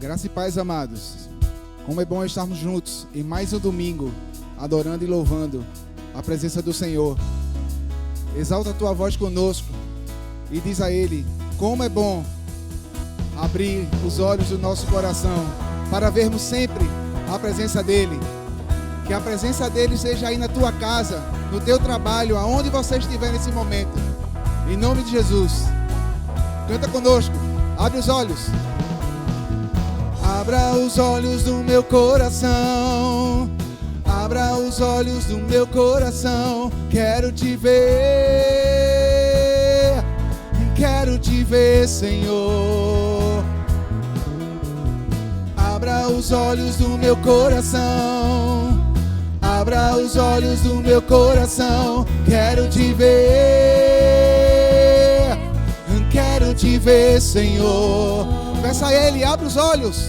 Graça e paz, amados. Como é bom estarmos juntos em mais um domingo, adorando e louvando a presença do Senhor. Exalta a tua voz conosco e diz a Ele: como é bom abrir os olhos do nosso coração para vermos sempre a presença dEle. Que a presença dEle seja aí na tua casa, no teu trabalho, aonde você estiver nesse momento. Em nome de Jesus. Canta conosco. Abre os olhos. Abra os olhos do meu coração. Abra os olhos do meu coração. Quero te ver. Quero te ver, Senhor. Abra os olhos do meu coração. Abra os olhos do meu coração. Quero te ver. Quero te ver, Senhor. Peça a Ele, abra os olhos.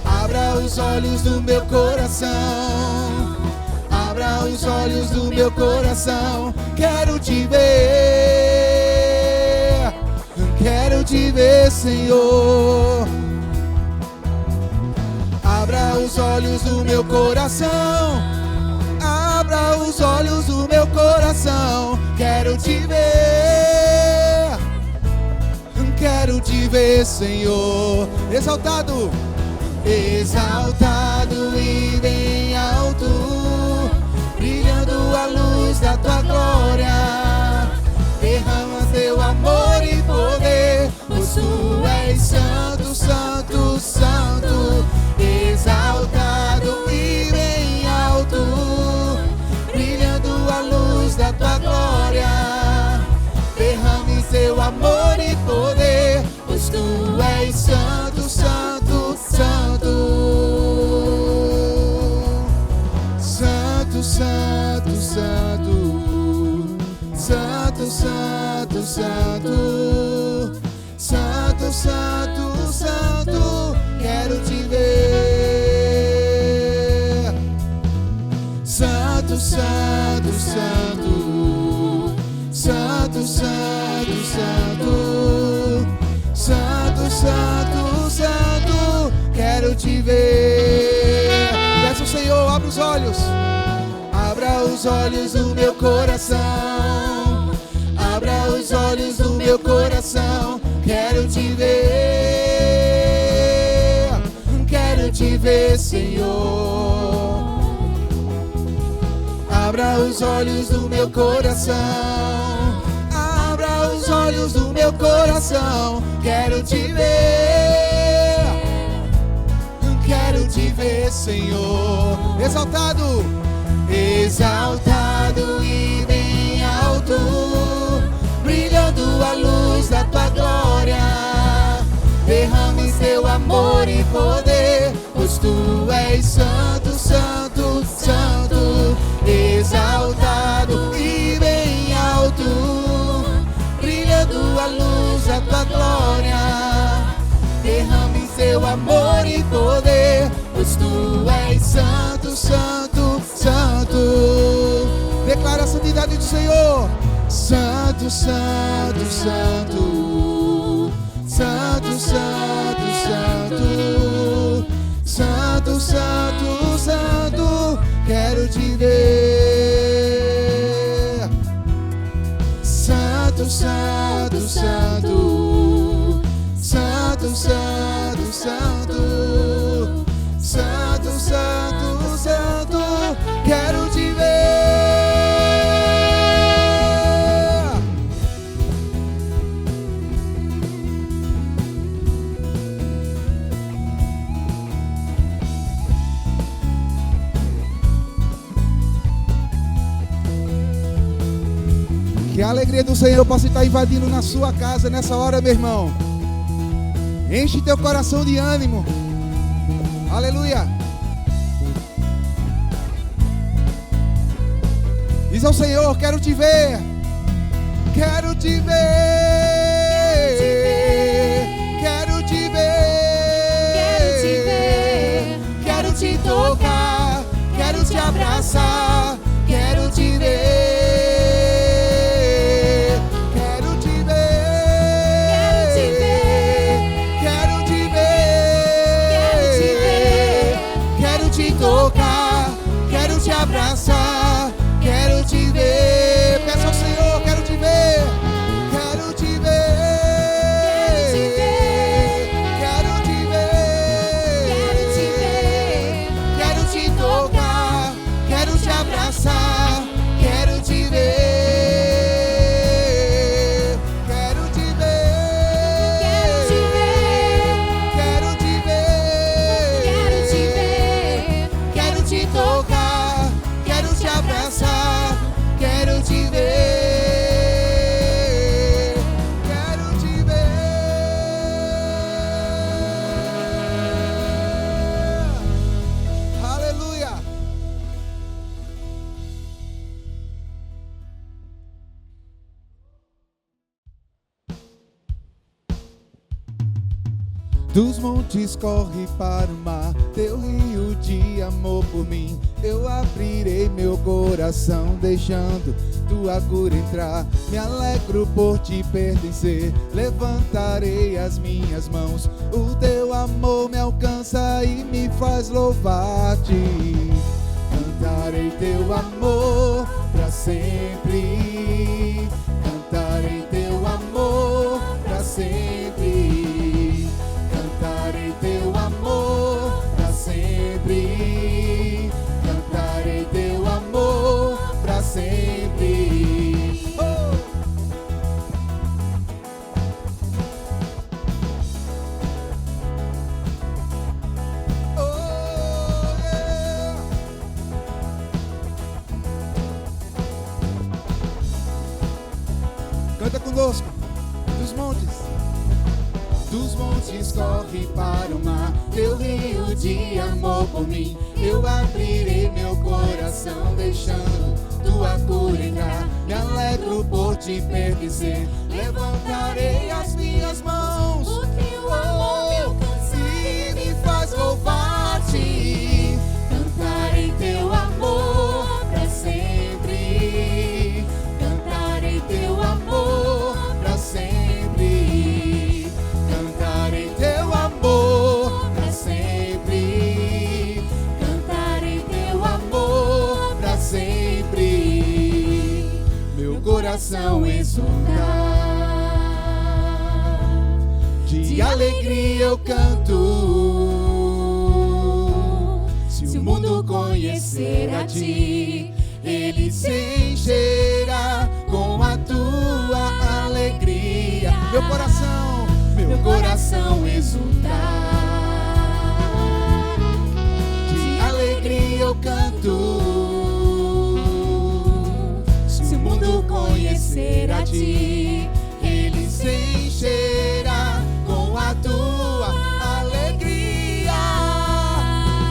Abra os olhos do meu coração. Abra os olhos do meu coração. Quero te ver. Quero te ver, Senhor. Abra os olhos do meu coração. Abra os olhos do meu coração. Quero te ver. Quero te ver, Senhor. Exaltado. Exaltado e bem alto, brilhando a luz da tua glória. Derrama teu amor e poder, pois tu és santo, santo, santo. Exaltado e bem alto, brilhando a luz da tua glória. Derrame teu amor e poder, pois tu és santo, santo, santo. Santo, santo, santo. Santo, santo, santo. Santo, santo, santo. Quero te ver. Santo, santo, santo. Santo, santo, santo. Santo, santo, santo. Quero te ver. Peço ao Senhor, abra os olhos. Abra os olhos do meu coração. Abra os olhos do meu coração. Quero te ver. Quero te ver, Senhor. Abra os olhos do meu coração. Abra os olhos do meu coração. Quero te ver. Quero te ver, Senhor. Exaltado. Exaltado e bem alto, brilhando a luz da tua glória. Derrame teu amor e poder, pois tu és santo, santo, santo. Exaltado e bem alto, brilhando a luz da tua glória. Derrame teu amor e poder, pois tu és santo, santo, santo. Declara a santidade do Senhor. Santo, santo, santo. Santo, santo, santo. Santo, santo, santo. Quero te ver. Santo, santo, santo. Santo, santo, santo. Santo, santo, santo. Quero te ver. Que a alegria do Senhor possa estar invadindo na sua casa nessa hora, meu irmão. Enche teu coração de ânimo. Aleluia. Diz ao Senhor: quero te ver. Quero te ver. Quero te ver. Quero te ver. Quero te tocar. Quero te abraçar. Quero te ver. Quero te ver. Quero te ver. Quero te ver. Dos montes corre para o mar, teu rio de amor por mim. Eu abrirei meu coração, deixando tua cura entrar. Me alegro por te pertencer, levantarei as minhas mãos. O teu amor me alcança e me faz louvar-te. Cantarei teu amor pra sempre. Cantarei teu amor pra sempre. Cantarei teu amor pra sempre. Cantarei teu amor pra sempre. Oh! Oh, yeah! Canta conosco. Dos montes corre para o mar, teu rio de amor por mim. Eu abrirei meu coração, deixando tua cura entrar. Me alegro por te pertencer, levantarei as minhas mãos. O teu amor me alcança e me faz louvar-te. Cantarei teu amor pra sempre. Cantarei teu amor pra sempre. Cantarei teu amor pra sempre. Cantarei teu amor pra sempre. Meu coração exultar, de alegria eu canto. Se o mundo conhecer a ti, ele se encherá com a tua alegria. Meu coração exultar, de alegria eu canto. Se o mundo conhecer a ti, ele se encherá com a tua alegria.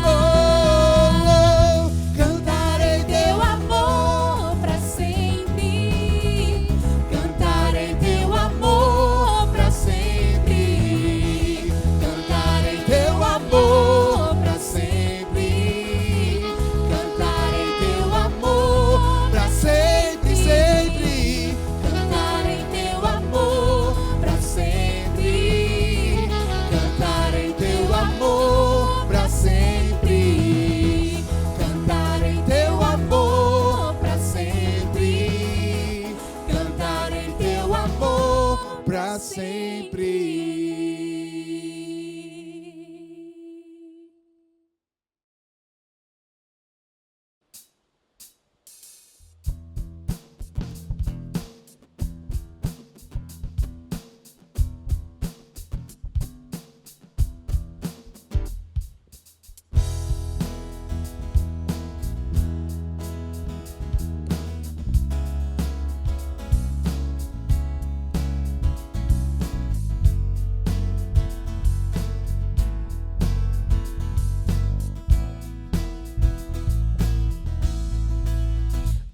Oh, cantarei teu amor pra sempre. Cantarei teu amor pra sempre. Cantarei teu amor pra sempre. Cantarei teu amor pra sempre, sempre. Cantarei teu amor pra sempre. Cantarei teu amor pra sempre. Cantarei teu amor pra sempre. Cantarei teu amor pra sempre.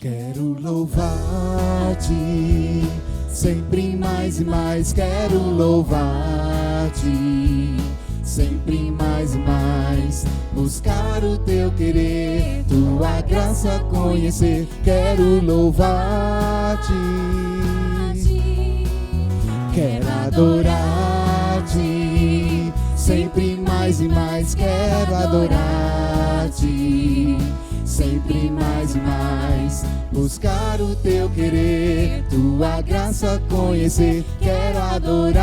Quero louvar-te, sempre mais e mais quero louvar-te, sempre mais e mais buscar o teu querer, tua graça conhecer. Quero louvar-te, quero adorar-te, sempre mais e mais quero adorar-te, sempre mais e mais buscar o teu querer, tua graça conhecer. Quero adorar-te.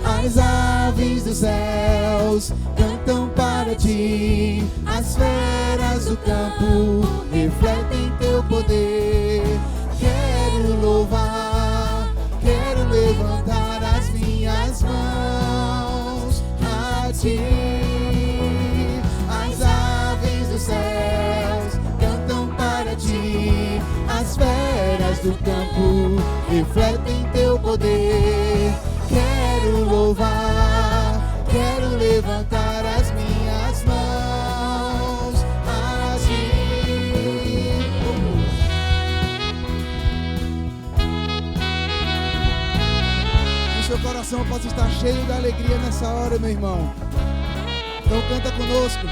As aves dos céus cantam para ti, as feras do campo refletem teu poder. Quero louvar, quero levantar as minhas mãos a ti. As aves dos céus cantam para ti, as feras do campo refletem teu poder. Quero louvar, quero levantar as minhas mãos a ti. coração possa estar cheio da alegria nessa hora, meu irmão. Então canta conosco.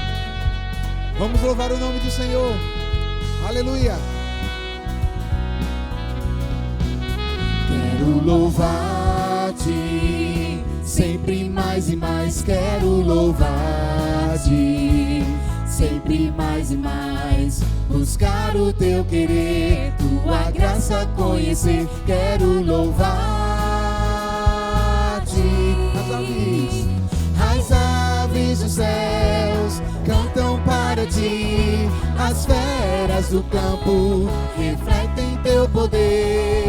Vamos louvar o nome do Senhor. Aleluia. Quero louvar-te, sempre mais e mais quero louvar-te, sempre mais e mais buscar o teu querer, tua graça conhecer. Quero louvar-te. As aves dos céus cantam para ti, as feras do campo refletem teu poder.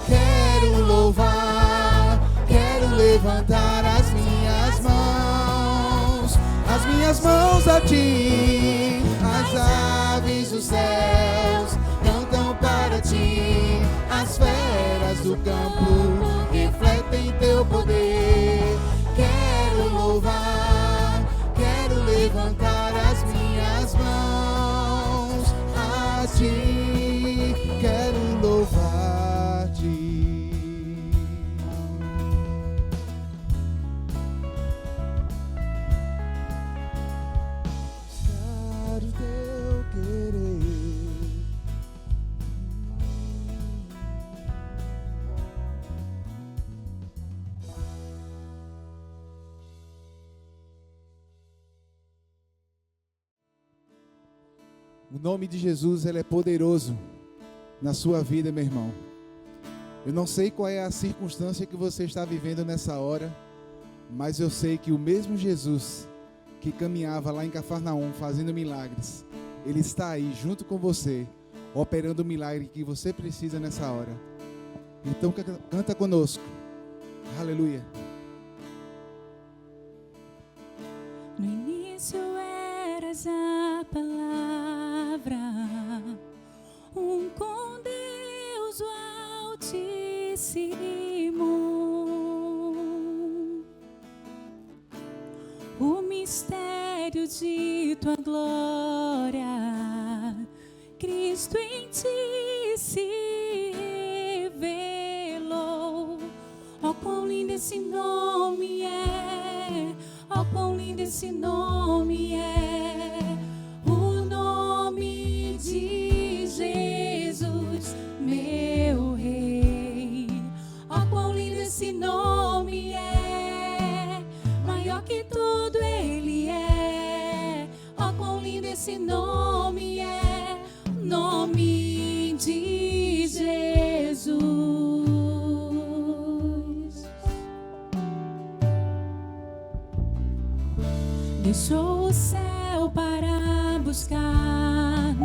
Quero louvar, quero levantar as minhas mãos a ti. As aves dos céus cantam para ti, as feras do campo refletem teu poder. Quero louvar, quero levantar as minhas mãos a ti. Quero louvar-te. Buscar o teu querer. O nome de Jesus, ele é poderoso na sua vida, meu irmão. Eu não sei qual é a circunstância que você está vivendo nessa hora, mas eu sei que o mesmo Jesus que caminhava lá em Cafarnaum fazendo milagres, ele está aí junto com você, operando o milagre que você precisa nessa hora. Então canta conosco. Aleluia. No início eras a palavra, com Deus o Altíssimo. O mistério de tua glória, Cristo em ti se revelou. Oh, quão lindo esse nome é! Oh, quão lindo esse nome é! O nome de Jesus, meu Rei. Oh, quão lindo esse nome é! Maior que tudo Ele é. Oh, quão lindo esse nome é! Nome de Jesus. Deixou o céu para buscar-nos,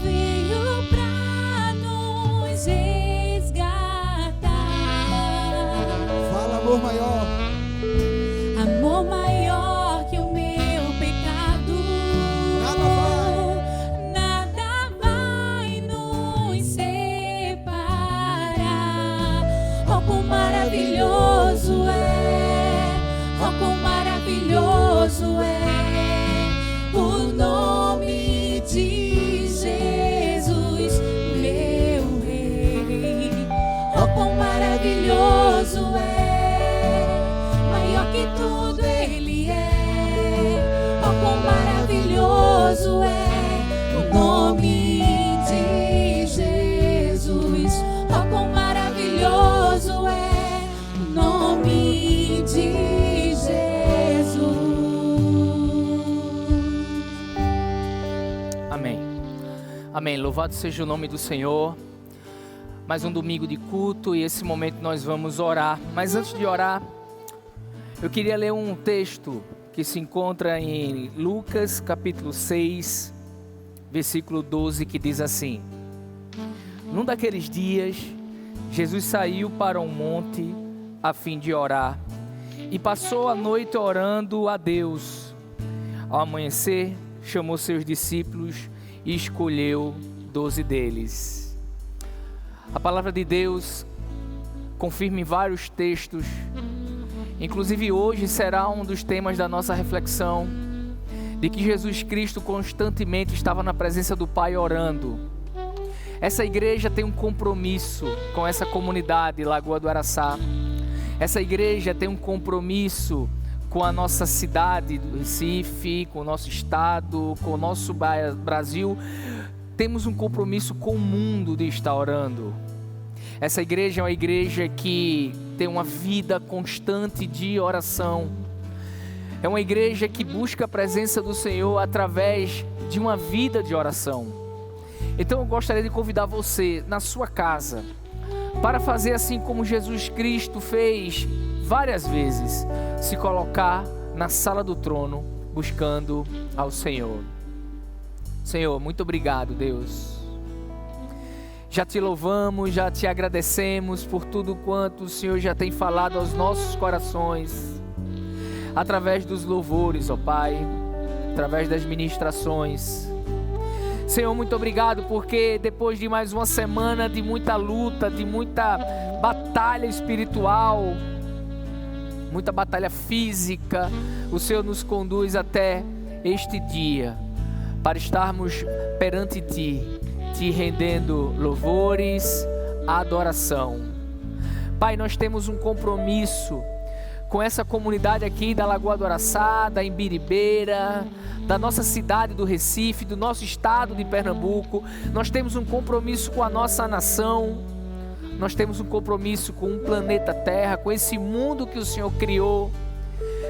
veio pra nos resgatar. Fala, amor maior. Amor maior que o meu pecado. Nada vai nos separar. Oh, quão maravilhoso é! Oh, quão maravilhoso é o nome de Jesus, meu Rei. Oh, quão maravilhoso é! Maior que tudo Ele é. Oh, quão maravilhoso é o nome de Jesus. Oh, quão maravilhoso é o nome de Jesus. Amém. Amém. Louvado seja o nome do Senhor. Mais um domingo de culto e esse momento nós vamos orar. Mas antes de orar, eu queria ler um texto que se encontra em Lucas capítulo 6, versículo 12, que diz assim: Num daqueles dias, Jesus saiu para um monte a fim de orar e passou a noite orando a Deus. Ao amanhecer, chamou seus discípulos e escolheu 12 deles. A palavra de Deus confirma em vários textos. Inclusive hoje será um dos temas da nossa reflexão, de que Jesus Cristo constantemente estava na presença do Pai orando. Essa igreja tem um compromisso com essa comunidade Lagoa do Araçá, Essa igreja tem um compromisso com a nossa cidade do Recife, com o nosso estado, com o nosso Brasil. Temos um compromisso com o mundo de estar orando. Essa igreja é uma igreja que tem uma vida constante de oração. É uma igreja que busca a presença do Senhor através de uma vida de oração. Então eu gostaria de convidar você na sua casa para fazer assim como Jesus Cristo fez várias vezes, se colocar na sala do trono buscando ao Senhor. Senhor, muito obrigado, Deus. Já te louvamos, já te agradecemos por tudo quanto o Senhor já tem falado aos nossos corações, através dos louvores, ó Pai, através das ministrações. Senhor, muito obrigado, porque depois de mais uma semana de muita luta, de muita batalha espiritual, muita batalha física, o Senhor nos conduz até este dia, para estarmos perante Ti, Te rendendo louvores, adoração. Pai, nós temos um compromisso com essa comunidade aqui da Lagoa do Araçá, da Imbiribeira, da nossa cidade do Recife, do nosso estado de Pernambuco. Nós temos um compromisso com a nossa nação, nós temos um compromisso com o planeta Terra, com esse mundo que o Senhor criou.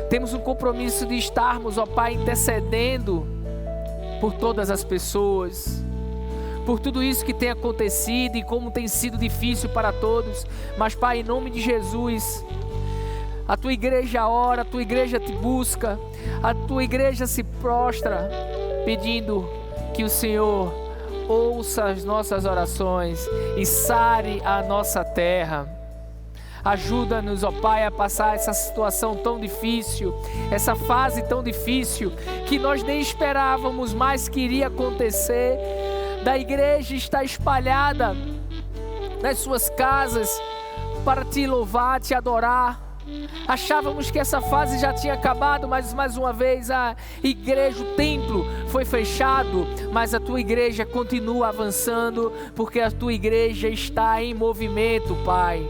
Temos um compromisso de estarmos, ó Pai, intercedendo por todas as pessoas, por tudo isso que tem acontecido e como tem sido difícil para todos. Mas Pai, em nome de Jesus, a Tua igreja ora, a Tua igreja te busca, a Tua igreja se prostra, pedindo que o Senhor ouça as nossas orações e sare a nossa terra. Ajuda-nos, ó Pai, a passar essa situação tão difícil, essa fase tão difícil, que nós nem esperávamos mais que iria acontecer, da igreja estar espalhada nas suas casas para Te louvar, Te adorar. Achávamos que essa fase já tinha acabado, mas mais uma vez a igreja, o templo foi fechado, mas a Tua igreja continua avançando, porque a Tua igreja está em movimento, Pai.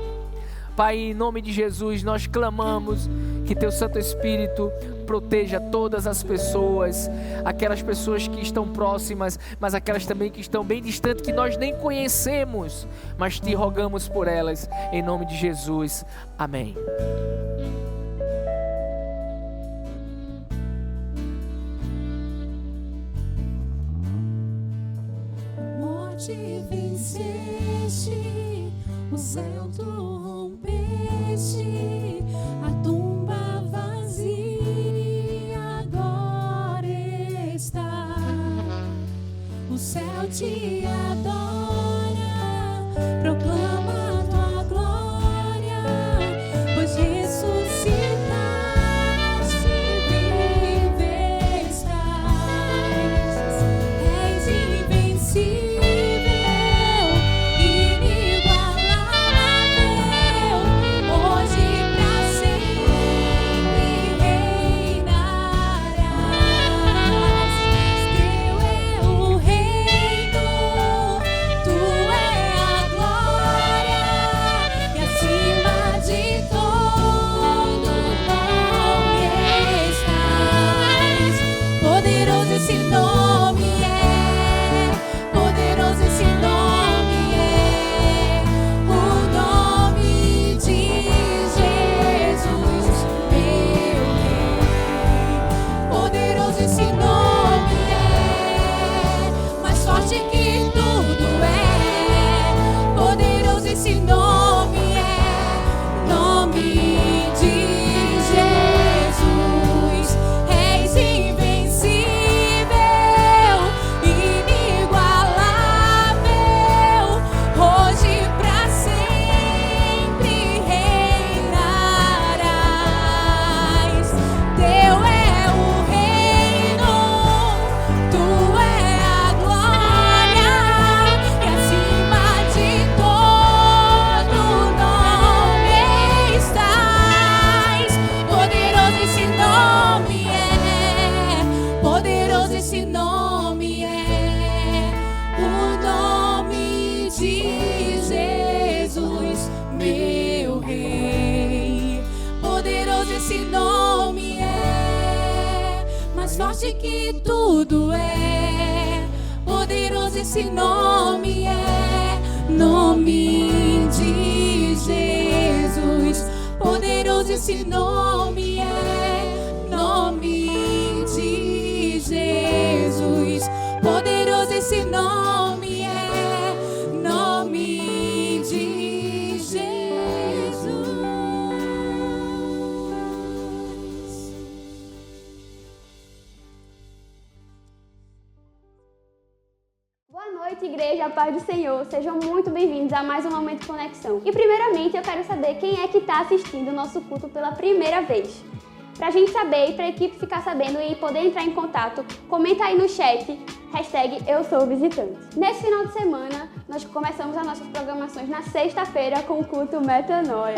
Pai, em nome de Jesus, nós clamamos que Teu Santo Espírito proteja todas as pessoas, aquelas pessoas que estão próximas, mas aquelas também que estão bem distantes, que nós nem conhecemos, mas Te rogamos por elas, em nome de Jesus. Amém. Morte venceste, o céu tu rompeste, a tumba vazia agora está. O céu te adora, proclama tua glória, pois ressuscitaste, vive estás. És invencível, inigualável, hoje pra sempre reinarás. Teu é o reino, Tu é a glória, e acima de todo nome estás. Poderoso esse nome é, poderoso esse nome é, o nome de Jesus, meu Rei. Poderoso esse nome é, mais forte que tudo é. Poderoso esse nome é, nome de Jesus. És invencível, inigualável, hoje pra sempre reinarás. Teu é o reino, Tu é a glória, e acima de todo mais forte que tudo é. Poderoso esse nome é, nome de Jesus. Poderoso esse nome é, nome de Jesus. Poderoso esse nome é, nome de Jesus. Boa noite, igreja, a paz do Senhor. Sejam muito bem-vindos a mais um Momento de Conexão. E primeiramente eu quero saber quem é que está assistindo o nosso culto pela primeira vez. Pra gente saber e pra equipe ficar sabendo e poder entrar em contato, comenta aí no chat, #EuSouVisitante. Nesse final de semana, nós começamos as nossas programações na sexta-feira com o culto Metanoia.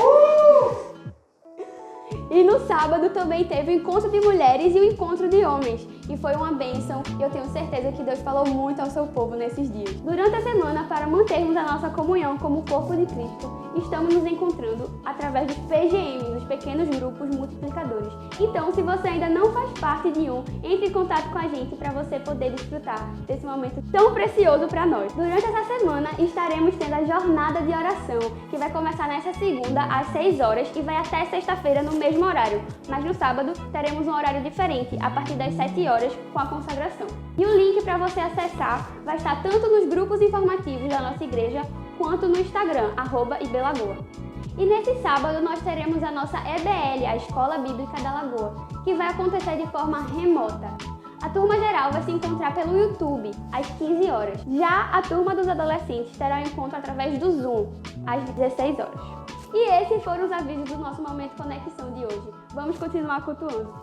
E no sábado também teve o encontro de mulheres e o encontro de homens. E foi uma bênção e eu tenho certeza que Deus falou muito ao seu povo nesses dias. Durante a semana, para mantermos a nossa comunhão como corpo de Cristo, estamos nos encontrando através dos PGM, dos pequenos grupos multiplicadores. Então, se você ainda não faz parte de um, entre em contato com a gente para você poder desfrutar desse momento tão precioso para nós. Durante essa semana, estaremos tendo a jornada de oração, que vai começar nessa segunda às 6 horas e vai até sexta-feira no mesmo horário. Mas no sábado, teremos um horário diferente, a partir das 7 horas, com a consagração. E o link para você acessar vai estar tanto nos grupos informativos da nossa igreja, quanto no Instagram, @IBLagoa. E nesse sábado nós teremos a nossa EBL, a Escola Bíblica da Lagoa, que vai acontecer de forma remota. A turma geral vai se encontrar pelo YouTube, às 15 horas. Já a turma dos adolescentes terá um encontro através do Zoom, às 16 horas. E esses foram os avisos do nosso Momento Conexão de hoje. Vamos continuar cultuando.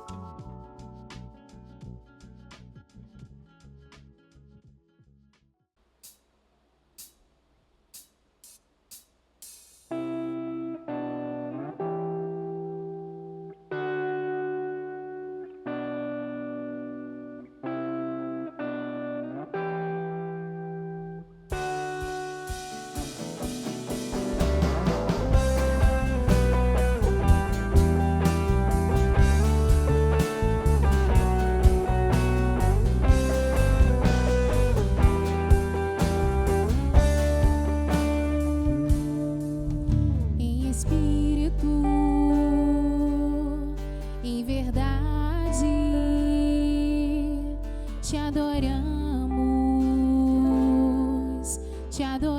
Te adoro.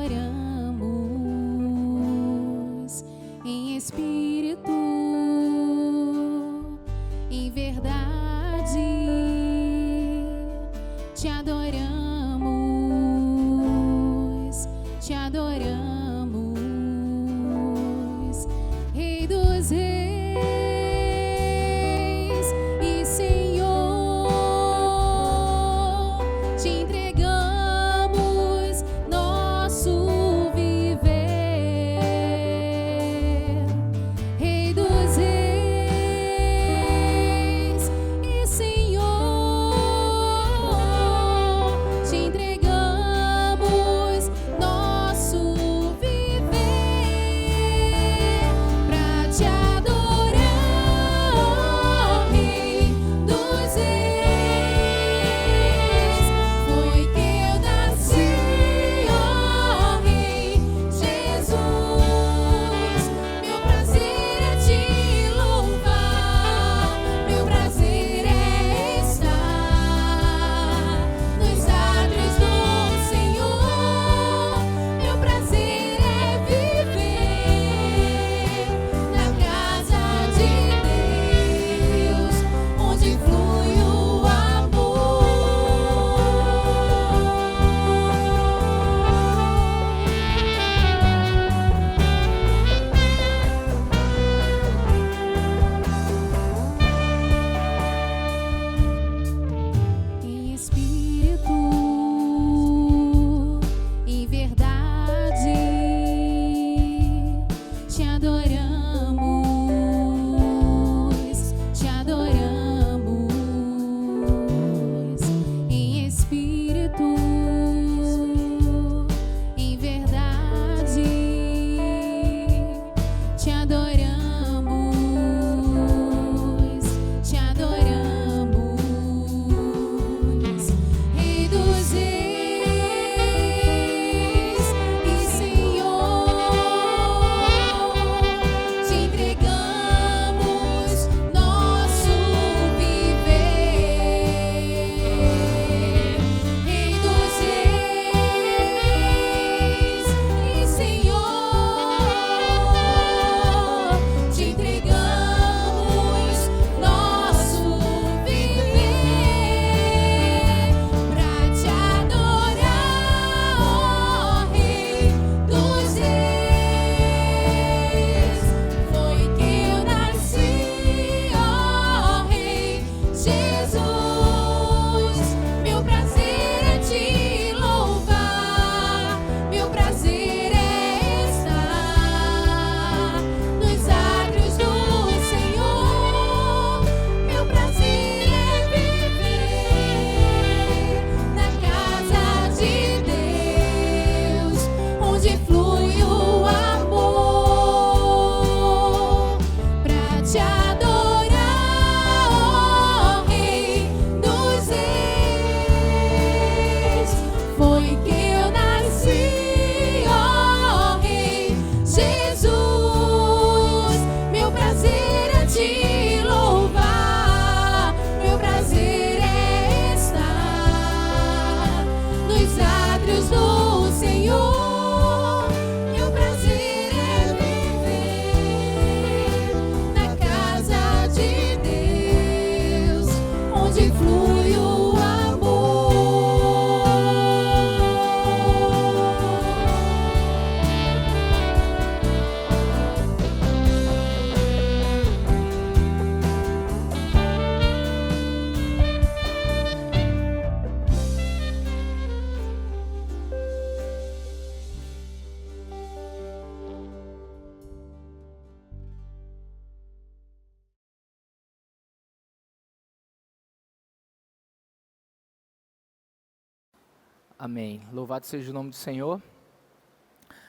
Amém. Louvado seja o nome do Senhor.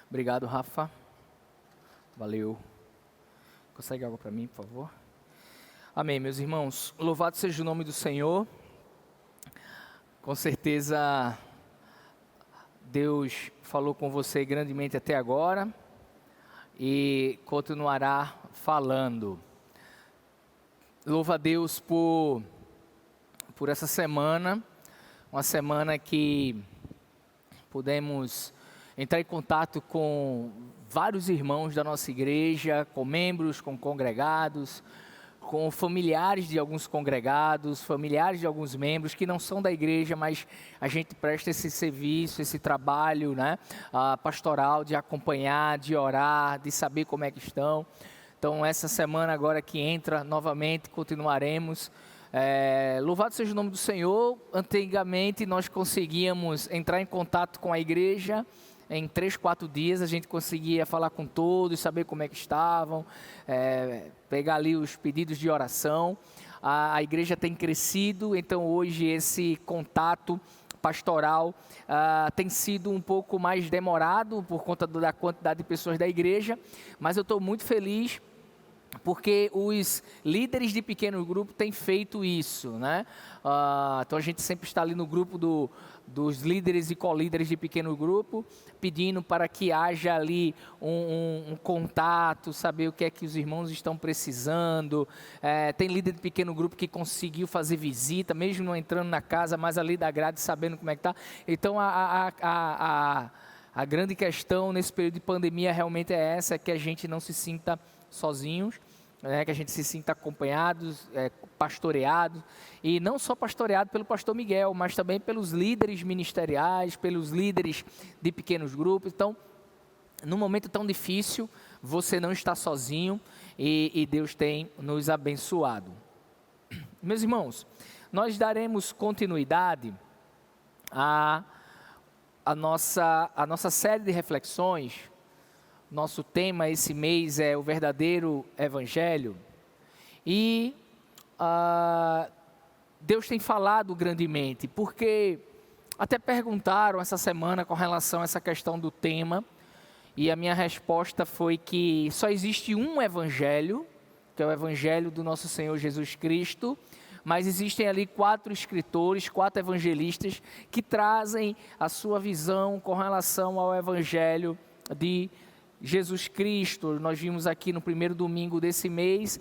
Obrigado, Rafa. Valeu. Consegue água para mim, por favor? Amém, meus irmãos. Louvado seja o nome do Senhor. Com certeza, Deus falou com você grandemente até agora e continuará falando. Louva a Deus por essa semana, uma semana que pudemos entrar em contato com vários irmãos da nossa igreja, com membros, com congregados, com familiares de alguns congregados, familiares de alguns membros que não são da igreja, mas a gente presta esse serviço, esse trabalho, né, pastoral, de acompanhar, de orar, de saber como é que estão. Então, essa semana agora que entra novamente, continuaremos. Louvado seja o nome do Senhor. Antigamente nós conseguíamos entrar em contato com a igreja em 3, 4 dias, a gente conseguia falar com todos, saber como é que estavam, pegar ali os pedidos de oração. A igreja tem crescido, então hoje esse contato pastoral tem sido um pouco mais demorado por conta da quantidade de pessoas da igreja, mas eu estou muito feliz porque os líderes de pequeno grupo têm feito isso, né? Então a gente sempre está ali no grupo dos líderes e colíderes de pequeno grupo, pedindo para que haja ali um contato, saber o que é que os irmãos estão precisando. Tem líder de pequeno grupo que conseguiu fazer visita, mesmo não entrando na casa, mas ali da grade, sabendo como é que está. Então a grande questão nesse período de pandemia realmente é essa, que a gente não se sinta sozinhos, que a gente se sinta acompanhados, pastoreados, e não só pastoreado pelo pastor Miguel, mas também pelos líderes ministeriais, pelos líderes de pequenos grupos. Então, num momento tão difícil, você não está sozinho e Deus tem nos abençoado. Meus irmãos, nós daremos continuidade à nossa série de reflexões. Nosso tema esse mês é o verdadeiro evangelho e Deus tem falado grandemente, porque até perguntaram essa semana com relação a essa questão do tema e a minha resposta foi que só existe um evangelho, que é o evangelho do nosso Senhor Jesus Cristo, mas existem ali 4 escritores, 4 evangelistas que trazem a sua visão com relação ao evangelho de Jesus Cristo. Nós vimos aqui no primeiro domingo desse mês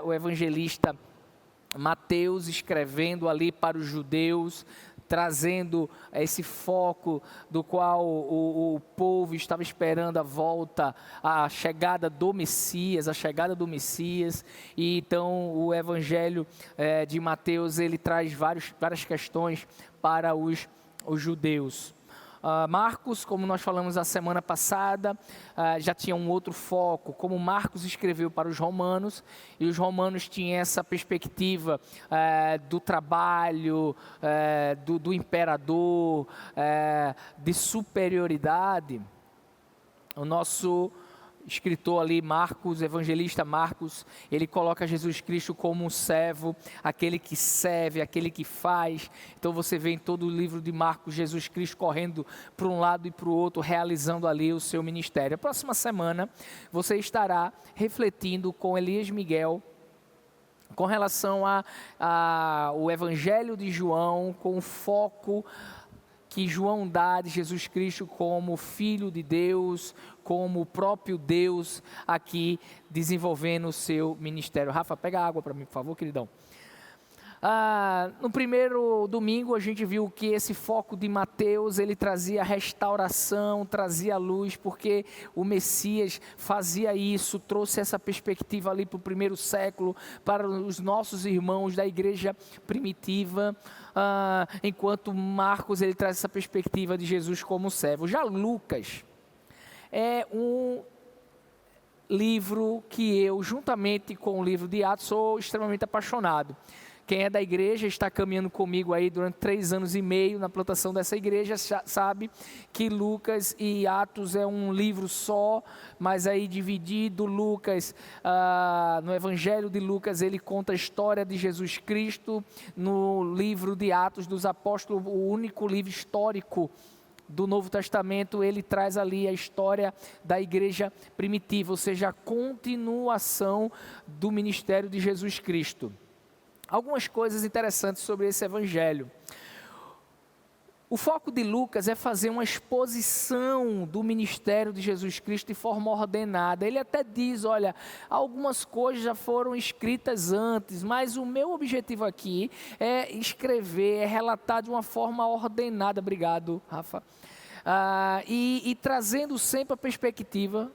o evangelista Mateus escrevendo ali para os judeus, trazendo esse foco do qual o povo estava esperando a volta, a chegada do Messias, e então o evangelho de Mateus, ele traz várias questões para os judeus. Marcos, como nós falamos a semana passada, já tinha um outro foco, como Marcos escreveu para os romanos, e os romanos tinham essa perspectiva do trabalho, do imperador, de superioridade. O nosso escritor ali, Marcos, evangelista Marcos, ele coloca Jesus Cristo como um servo, aquele que serve, aquele que faz. Então você vê em todo o livro de Marcos, Jesus Cristo correndo para um lado e para o outro, realizando ali o seu ministério. A próxima semana você estará refletindo com Elias Miguel com relação ao evangelho de João, com o foco que João dá de Jesus Cristo como Filho de Deus, como o próprio Deus aqui desenvolvendo o seu ministério. Rafa, pega a água para mim, por favor, queridão. No primeiro domingo a gente viu que esse foco de Mateus, ele trazia restauração, trazia luz, porque o Messias fazia isso, trouxe essa perspectiva ali para o primeiro século, para os nossos irmãos da igreja primitiva, enquanto Marcos, ele traz essa perspectiva de Jesus como servo. Já Lucas é um livro que eu, juntamente com o livro de Atos, sou extremamente apaixonado, Quem é da igreja, está caminhando comigo aí durante 3 anos e meio na plantação dessa igreja, sabe que Lucas e Atos é um livro só, mas aí dividido. Lucas, no Evangelho de Lucas, ele conta a história de Jesus Cristo. No livro de Atos dos Apóstolos, o único livro histórico do Novo Testamento, ele traz ali a história da igreja primitiva, ou seja, a continuação do ministério de Jesus Cristo. Algumas coisas interessantes sobre esse evangelho. O foco de Lucas é fazer uma exposição do ministério de Jesus Cristo de forma ordenada. Ele até diz, olha, algumas coisas já foram escritas antes, mas o meu objetivo aqui é escrever, é relatar de uma forma ordenada. Obrigado, Rafa. E trazendo sempre a perspectiva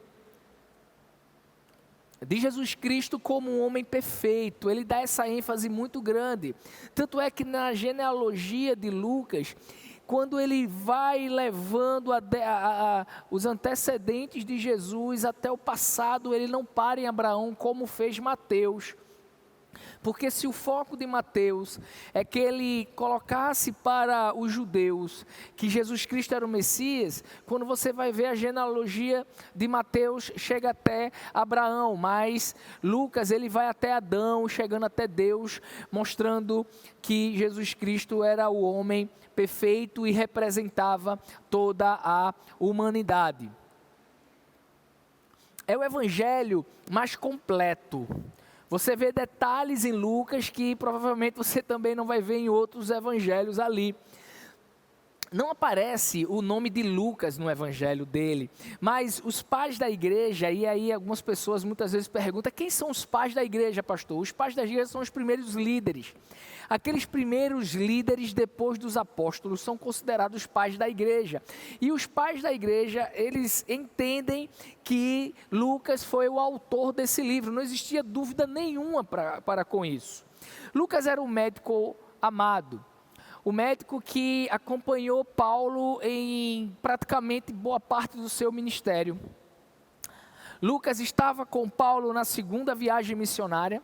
de Jesus Cristo como um homem perfeito. Ele dá essa ênfase muito grande. Tanto é que na genealogia de Lucas, quando ele vai levando os antecedentes de Jesus até o passado, ele não para em Abraão como fez Mateus. Porque se o foco de Mateus é que ele colocasse para os judeus que Jesus Cristo era o Messias, quando você vai ver a genealogia de Mateus, chega até Abraão, mas Lucas ele vai até Adão, chegando até Deus, mostrando que Jesus Cristo era o homem perfeito e representava toda a humanidade. É o evangelho mais completo. Você vê detalhes em Lucas que provavelmente você também não vai ver em outros evangelhos ali. Não aparece o nome de Lucas no evangelho dele, mas os pais da igreja, e aí algumas pessoas muitas vezes perguntam, quem são os pais da igreja, pastor? Os pais da igreja são os primeiros líderes. Aqueles primeiros líderes depois dos apóstolos são considerados pais da igreja. E os pais da igreja, eles entendem que Lucas foi o autor desse livro. Não existia dúvida nenhuma para com isso. Lucas era um médico amado. O médico que acompanhou Paulo em praticamente boa parte do seu ministério. Lucas estava com Paulo na 2ª viagem missionária.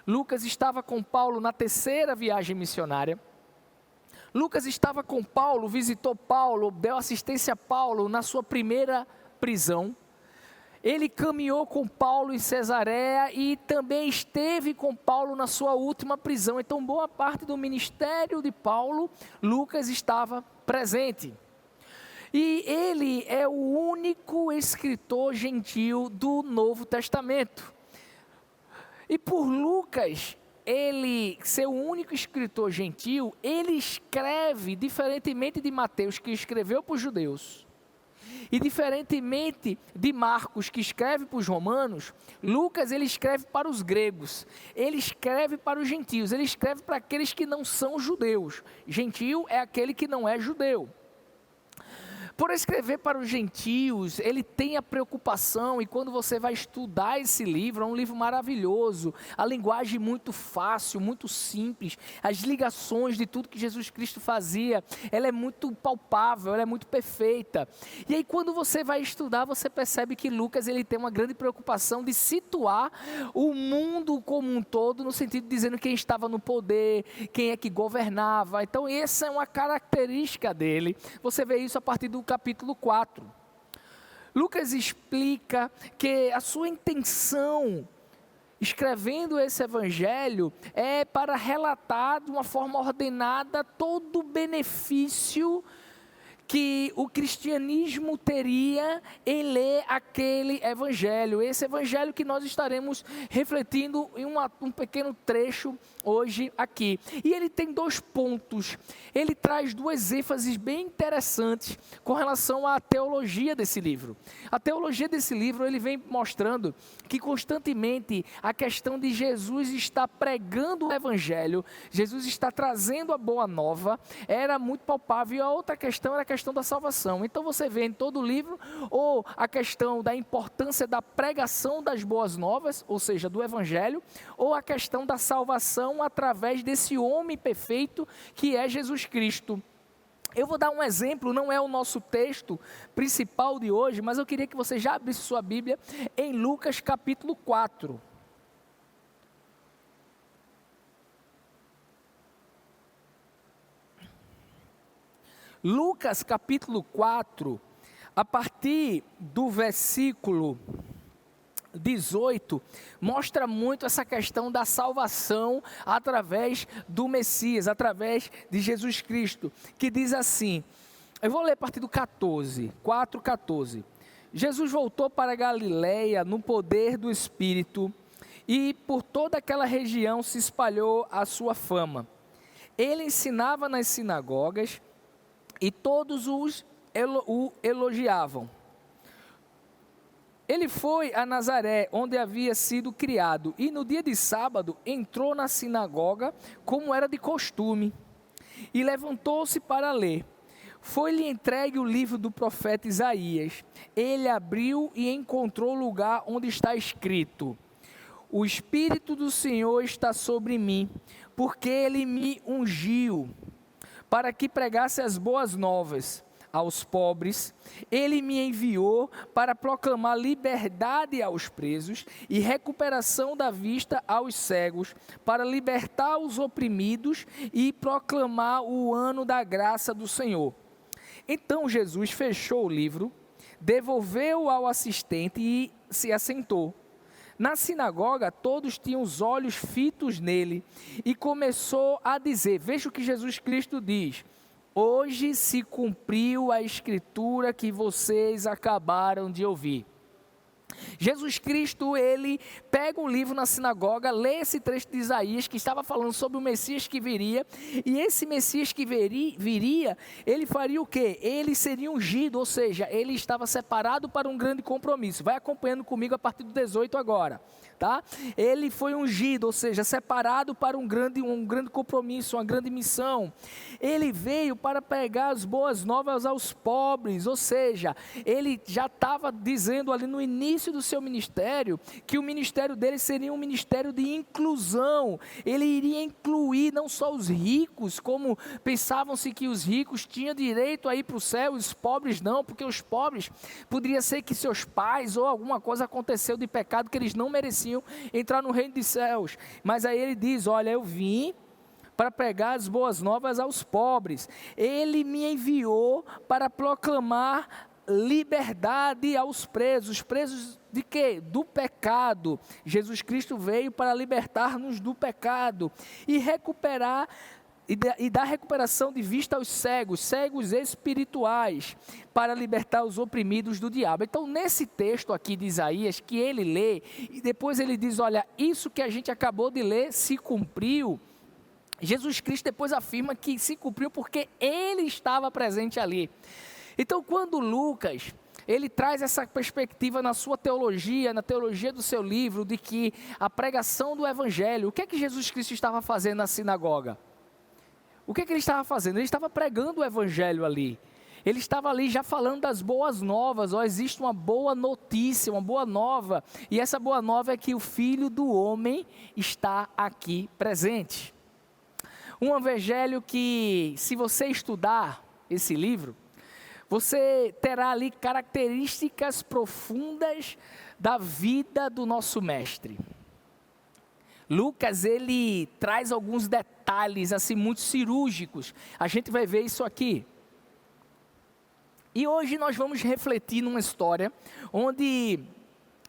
Lucas estava com Paulo na 3ª viagem missionária. Lucas estava com Paulo, visitou Paulo, deu assistência a Paulo na sua primeira prisão. Ele caminhou com Paulo em Cesareia e também esteve com Paulo na sua última prisão. Então, boa parte do ministério de Paulo, Lucas estava presente. E ele é o único escritor gentil do Novo Testamento. E por Lucas, ele ser o único escritor gentil, ele escreve, diferentemente de Mateus, que escreveu para os judeus, e diferentemente de Marcos, que escreve para os romanos, Lucas ele escreve para os gregos, ele escreve para os gentios, ele escreve para aqueles que não são judeus. Gentio é aquele que não é judeu. Por escrever para os gentios, ele tem a preocupação, e quando você vai estudar esse livro, é um livro maravilhoso, a linguagem muito fácil, muito simples, as ligações de tudo que Jesus Cristo fazia, ela é muito palpável, ela é muito perfeita. E aí quando você vai estudar, você percebe que Lucas ele tem uma grande preocupação de situar o mundo como um todo, no sentido de dizendo quem estava no poder, quem é que governava. Então essa é uma característica dele, você vê isso a partir do capítulo 4. Lucas explica que a sua intenção, escrevendo esse evangelho, é para relatar de uma forma ordenada todo o benefício que o cristianismo teria em ler aquele evangelho. Esse evangelho que nós estaremos refletindo em um pequeno trecho hoje aqui. E ele tem 2 pontos. Ele traz 2 ênfases bem interessantes com relação à teologia desse livro. A teologia desse livro, ele vem mostrando que constantemente a questão de Jesus estar pregando o evangelho, Jesus está trazendo a boa nova, era muito palpável. E a outra questão era a questão da salvação. Então você vê em todo o livro ou a questão da importância da pregação das boas novas, ou seja, do evangelho, ou a questão da salvação através desse homem perfeito que é Jesus Cristo. Eu vou dar um exemplo, não é o nosso texto principal de hoje, mas eu queria que você já abrisse sua Bíblia em Lucas capítulo 4. Lucas capítulo 4, a partir do versículo 18, mostra muito essa questão da salvação através do Messias, através de Jesus Cristo, que diz assim, eu vou ler a partir do 4:14. Jesus voltou para a Galileia no poder do Espírito, e por toda aquela região se espalhou a sua fama. Ele ensinava nas sinagogas e todos o elogiavam. Ele foi a Nazaré, onde havia sido criado, e no dia de sábado entrou na sinagoga, como era de costume, e levantou-se para ler. Foi-lhe entregue o livro do profeta Isaías. Ele abriu e encontrou o lugar onde está escrito: o Espírito do Senhor está sobre mim, porque Ele me ungiu, para que pregasse as boas novas aos pobres. Ele me enviou para proclamar liberdade aos presos e recuperação da vista aos cegos, para libertar os oprimidos e proclamar o ano da graça do Senhor. Então Jesus fechou o livro, devolveu-o ao assistente e se assentou. Na sinagoga, todos tinham os olhos fitos nele, e começou a dizer, veja o que Jesus Cristo diz: hoje se cumpriu a escritura que vocês acabaram de ouvir. Jesus Cristo, ele pega um livro na sinagoga, lê esse trecho de Isaías que estava falando sobre o Messias que viria, e esse Messias que viria, ele faria o quê? Ele seria ungido, ou seja, ele estava separado para um grande compromisso. Vai acompanhando comigo a partir do 18 agora, tá? Ele foi ungido, ou seja, separado para um grande compromisso, uma grande missão. Ele veio para pregar as boas novas aos pobres, ou seja, ele já estava dizendo ali no início do seu ministério, que o ministério dele seria um ministério de inclusão. Ele iria incluir não só os ricos, como pensavam-se que os ricos tinham direito a ir para o céu, os pobres não, porque os pobres, poderia ser que seus pais ou alguma coisa aconteceu de pecado que eles não mereciam entrar no reino dos céus. Mas aí ele diz, olha, eu vim para pregar as boas novas aos pobres. Ele me enviou para proclamar liberdade aos presos. Presos de quê? Do pecado. Jesus Cristo veio para libertar-nos do pecado e recuperar e dar recuperação de vista aos cegos, cegos espirituais, para libertar os oprimidos do diabo. Então, nesse texto aqui de Isaías, que ele lê, e depois ele diz, olha, isso que a gente acabou de ler se cumpriu. Jesus Cristo depois afirma que se cumpriu porque ele estava presente ali. Então, quando Lucas, ele traz essa perspectiva na sua teologia, na teologia do seu livro, de que a pregação do evangelho, o que é que Jesus Cristo estava fazendo na sinagoga? O que é que ele estava fazendo? Ele estava pregando o evangelho ali. Ele estava ali já falando das boas novas. Existe uma boa notícia, uma boa nova. E essa boa nova é que o Filho do Homem está aqui presente. Um evangelho que, se você estudar esse livro, você terá ali características profundas da vida do nosso mestre. Lucas, ele traz alguns detalhes assim muito cirúrgicos. A gente vai ver isso aqui. E hoje nós vamos refletir numa história onde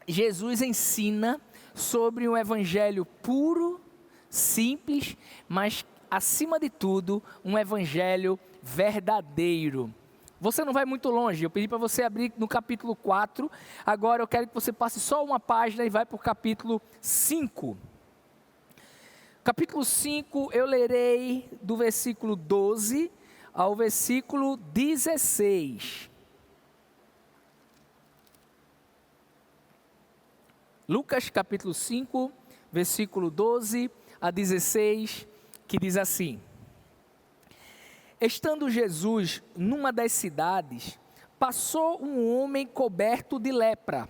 Jesus ensina sobre um evangelho puro, simples, mas acima de tudo, um evangelho verdadeiro. Você não vai muito longe, eu pedi para você abrir no capítulo 4, agora eu quero que você passe só uma página e vai para o capítulo 5. Capítulo 5 eu lerei do versículo 12 ao versículo 16. Lucas capítulo 5, versículo 12 a 16, que diz assim: estando Jesus numa das cidades, passou um homem coberto de lepra.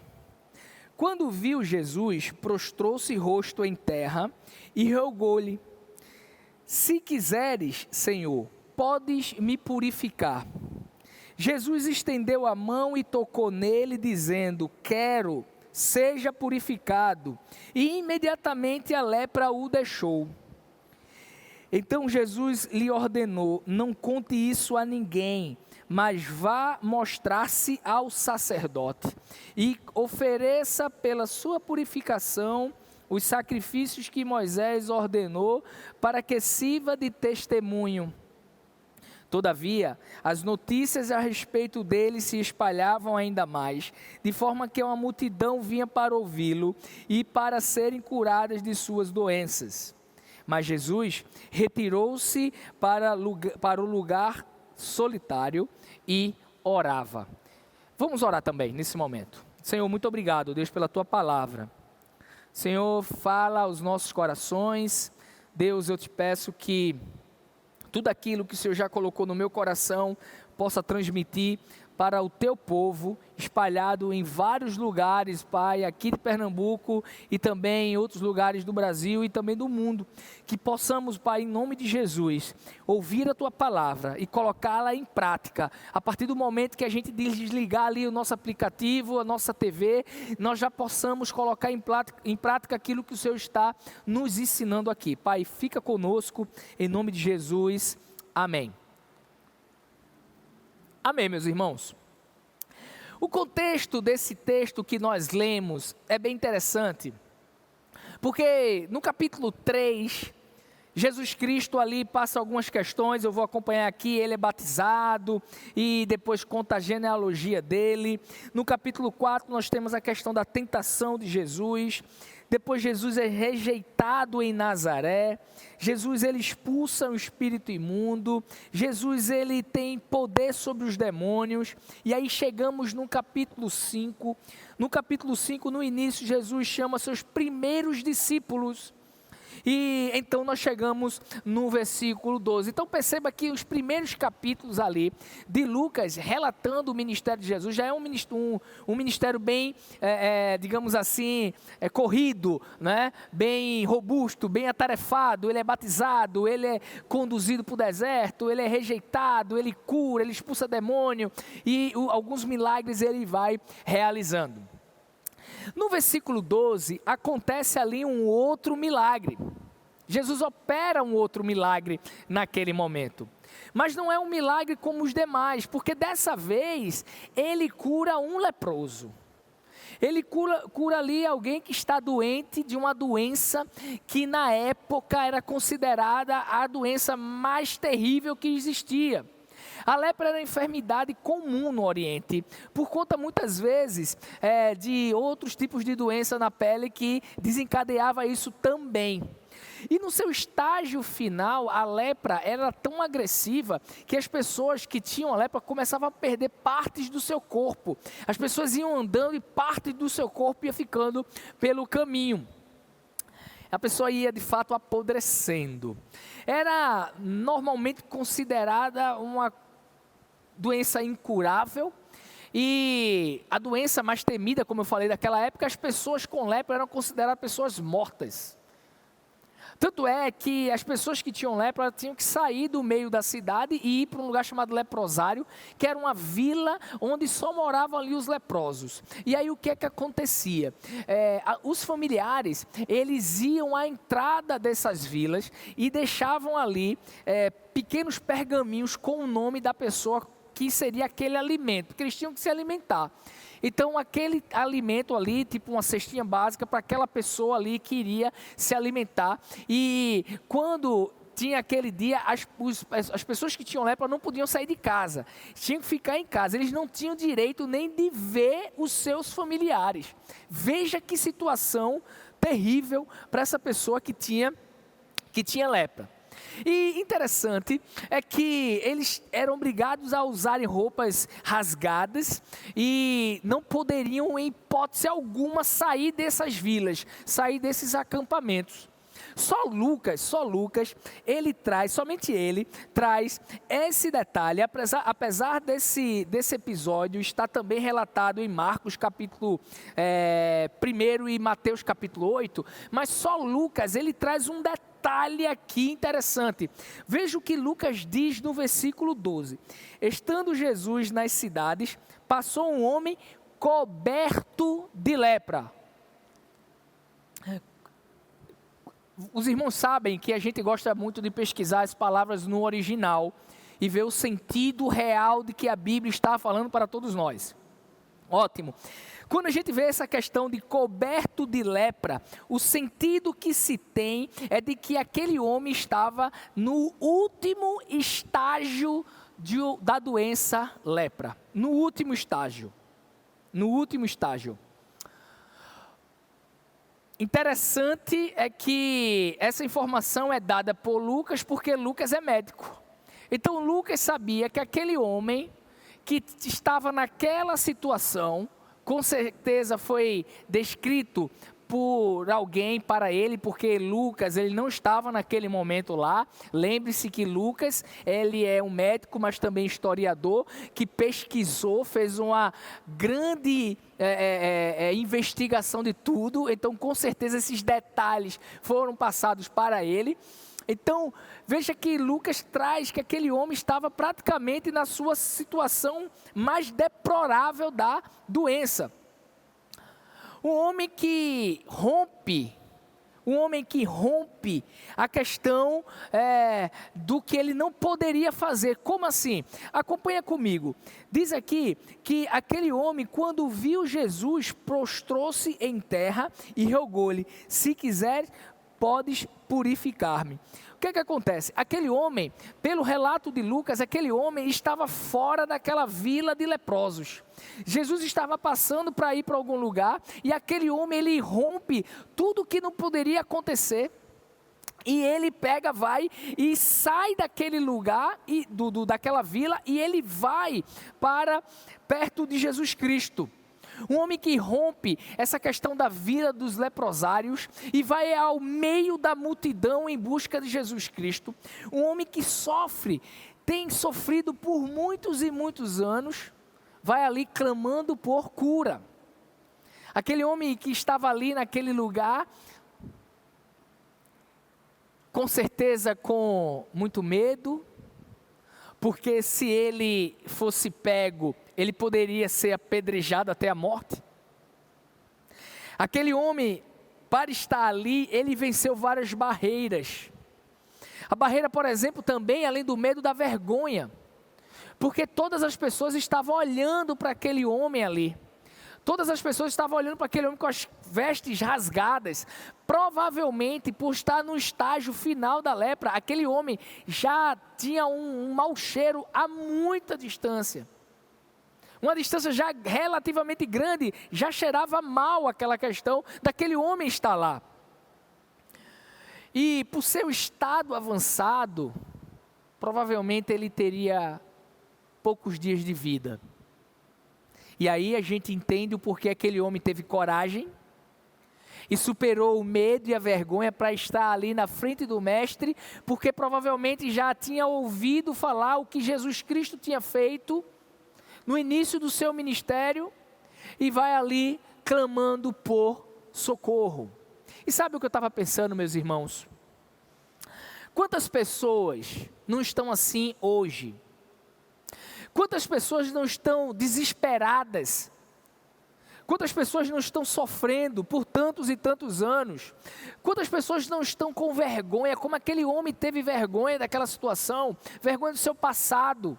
Quando viu Jesus, prostrou-se rosto em terra e rogou-lhe: se quiseres, Senhor, podes me purificar. Jesus estendeu a mão e tocou nele, dizendo: quero, seja purificado. E imediatamente a lepra o deixou. Então Jesus lhe ordenou: não conte isso a ninguém, mas vá mostrar-se ao sacerdote e ofereça pela sua purificação os sacrifícios que Moisés ordenou para que sirva de testemunho. Todavia, as notícias a respeito dele se espalhavam ainda mais, de forma que uma multidão vinha para ouvi-lo e para serem curadas de suas doenças. Mas Jesus retirou-se para o lugar solitário e orava. Vamos orar também nesse momento. Senhor, muito obrigado, Deus, pela tua palavra. Senhor, fala aos nossos corações. Deus, eu te peço que tudo aquilo que o Senhor já colocou no meu coração possa transmitir para o teu povo, espalhado em vários lugares, Pai, aqui de Pernambuco e também em outros lugares do Brasil e também do mundo. Que possamos, Pai, em nome de Jesus, ouvir a tua palavra e colocá-la em prática. A partir do momento que a gente desligar ali o nosso aplicativo, a nossa TV, nós já possamos colocar em prática aquilo que o Senhor está nos ensinando aqui. Pai, fica conosco, em nome de Jesus. Amém. Amém, meus irmãos. O contexto desse texto que nós lemos é bem interessante, porque no capítulo 3, Jesus Cristo ali passa algumas questões, eu vou acompanhar aqui, ele é batizado e depois conta a genealogia dele. No capítulo 4 nós temos a questão da tentação de Jesus. Depois Jesus é rejeitado em Nazaré, Jesus ele expulsa o espírito imundo, Jesus ele tem poder sobre os demônios, e aí chegamos no capítulo 5, no início Jesus chama seus primeiros discípulos, e então nós chegamos no versículo 12. Então perceba que os primeiros capítulos ali de Lucas relatando o ministério de Jesus já é um ministério bem, digamos assim, corrido, né? Bem robusto, bem atarefado. Ele é batizado, ele é conduzido para o deserto, ele é rejeitado, ele cura, ele expulsa demônio e alguns milagres ele vai realizando. No versículo 12, acontece ali um outro milagre. Jesus opera um outro milagre naquele momento. Mas não é um milagre como os demais, porque dessa vez ele cura um leproso. Ele cura ali alguém que está doente de uma doença que na época era considerada a doença mais terrível que existia. A lepra era uma enfermidade comum no Oriente, por conta muitas vezes de outros tipos de doença na pele que desencadeava isso também. E no seu estágio final, a lepra era tão agressiva que as pessoas que tinham a lepra começavam a perder partes do seu corpo. As pessoas iam andando e parte do seu corpo ia ficando pelo caminho. A pessoa ia de fato apodrecendo. Era normalmente considerada uma doença incurável e a doença mais temida, como eu falei daquela época, as pessoas com lepra eram consideradas pessoas mortas. Tanto é que as pessoas que tinham lepra tinham que sair do meio da cidade e ir para um lugar chamado leprosário, que era uma vila onde só moravam ali os leprosos. E aí o que é que acontecia? Os familiares, eles iam à entrada dessas vilas e deixavam ali pequenos pergaminhos com o nome da pessoa que seria aquele alimento, porque eles tinham que se alimentar. Então aquele alimento ali, tipo uma cestinha básica para aquela pessoa ali que iria se alimentar. E quando tinha aquele dia, as pessoas que tinham lepra não podiam sair de casa, tinham que ficar em casa, eles não tinham direito nem de ver os seus familiares. Veja que situação terrível para essa pessoa que tinha lepra. E interessante é que eles eram obrigados a usarem roupas rasgadas e não poderiam em hipótese alguma sair dessas vilas, sair desses acampamentos. Somente ele traz esse detalhe, apesar desse episódio estar também relatado em Marcos capítulo 1 e Mateus capítulo 8, mas só Lucas ele traz um detalhe aqui interessante. Veja o que Lucas diz no versículo 12. Estando Jesus nas cidades, passou um homem coberto de lepra. Os irmãos sabem que a gente gosta muito de pesquisar as palavras no original e ver o sentido real de que a Bíblia está falando para todos nós. Ótimo. Quando a gente vê essa questão de coberto de lepra, o sentido que se tem é de que aquele homem estava no último estágio da doença lepra. No último estágio. No último estágio. Interessante é que essa informação é dada por Lucas porque Lucas é médico. Então Lucas sabia que aquele homem que estava naquela situação, com certeza foi descrito por alguém para ele, porque Lucas, ele não estava naquele momento lá. Lembre-se que Lucas, ele é um médico, mas também historiador, que pesquisou, fez uma grande investigação de tudo. Então, com certeza, esses detalhes foram passados para ele. Então, veja que Lucas traz que aquele homem estava praticamente na sua situação mais deplorável da doença. Um homem que rompe a questão do que ele não poderia fazer. Como assim? Acompanha comigo. Diz aqui que aquele homem, quando viu Jesus, prostrou-se em terra e rogou-lhe: se quiser, podes purificar-me. O que acontece? Aquele homem, pelo relato de Lucas, aquele homem estava fora daquela vila de leprosos. Jesus estava passando para ir para algum lugar e aquele homem, ele rompe tudo que não poderia acontecer. E ele pega, vai e sai daquele lugar, daquela vila, e ele vai para perto de Jesus Cristo. Um homem que rompe essa questão da vida dos leprosários e vai ao meio da multidão em busca de Jesus Cristo. Um homem que tem sofrido por muitos e muitos anos, vai ali clamando por cura. Aquele homem que estava ali naquele lugar, com certeza com muito medo, porque se ele fosse pego, ele poderia ser apedrejado até a morte. Aquele homem, para estar ali, ele venceu várias barreiras. A barreira, por exemplo, também, além do medo, da vergonha. Porque todas as pessoas estavam olhando para aquele homem ali. Todas as pessoas estavam olhando para aquele homem com as vestes rasgadas. Provavelmente, por estar no estágio final da lepra, aquele homem já tinha um mau cheiro a muita distância. Uma distância já relativamente grande, já cheirava mal aquela questão daquele homem estar lá. E por seu estado avançado, provavelmente ele teria poucos dias de vida. E aí a gente entende o porquê aquele homem teve coragem e superou o medo e a vergonha para estar ali na frente do mestre, porque provavelmente já tinha ouvido falar o que Jesus Cristo tinha feito no início do seu ministério e vai ali clamando por socorro. E sabe o que eu estava pensando, meus irmãos? Quantas pessoas não estão assim hoje? Quantas pessoas não estão desesperadas? Quantas pessoas não estão sofrendo por tantos e tantos anos? Quantas pessoas não estão com vergonha, como aquele homem teve vergonha daquela situação, vergonha do seu passado?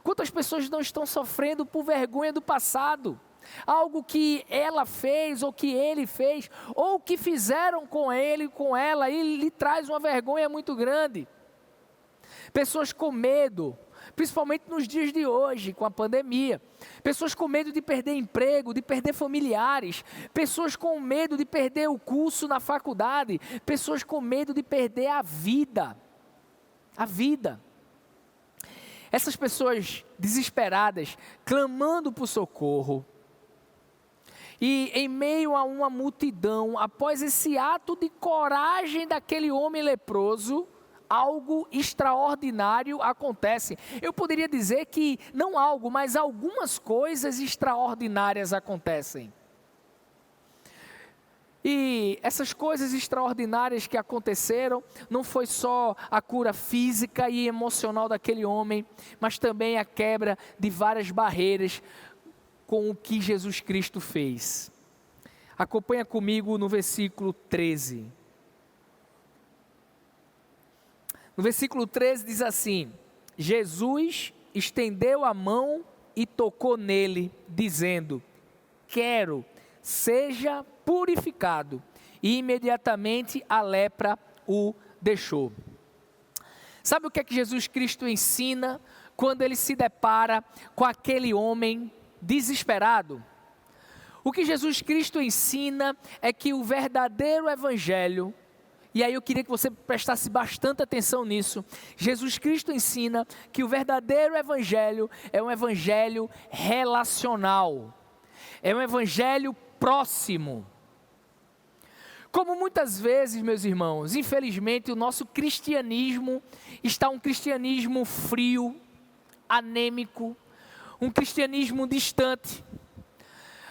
Quantas pessoas não estão sofrendo por vergonha do passado? Algo que ela fez, ou que ele fez, ou que fizeram com ele, com ela, e lhe traz uma vergonha muito grande. Pessoas com medo, principalmente nos dias de hoje, com a pandemia. Pessoas com medo de perder emprego, de perder familiares. Pessoas com medo de perder o curso na faculdade. Pessoas com medo de perder a vida. A vida. Essas pessoas desesperadas, clamando por socorro. E em meio a uma multidão, após esse ato de coragem daquele homem leproso, algo extraordinário acontece. Eu poderia dizer que não algo, mas algumas coisas extraordinárias acontecem. E essas coisas extraordinárias que aconteceram, não foi só a cura física e emocional daquele homem, mas também a quebra de várias barreiras com o que Jesus Cristo fez. Acompanha comigo no versículo 13. No versículo 13 diz assim: Jesus estendeu a mão e tocou nele, dizendo: quero, seja purificado. E imediatamente a lepra o deixou. Sabe o que é que Jesus Cristo ensina quando ele se depara com aquele homem desesperado? O que Jesus Cristo ensina é que o verdadeiro evangelho, e aí eu queria que você prestasse bastante atenção nisso, Jesus Cristo ensina que o verdadeiro evangelho é um evangelho relacional, é um evangelho próximo. Como muitas vezes, meus irmãos, infelizmente o nosso cristianismo está um cristianismo frio, anêmico, um cristianismo distante.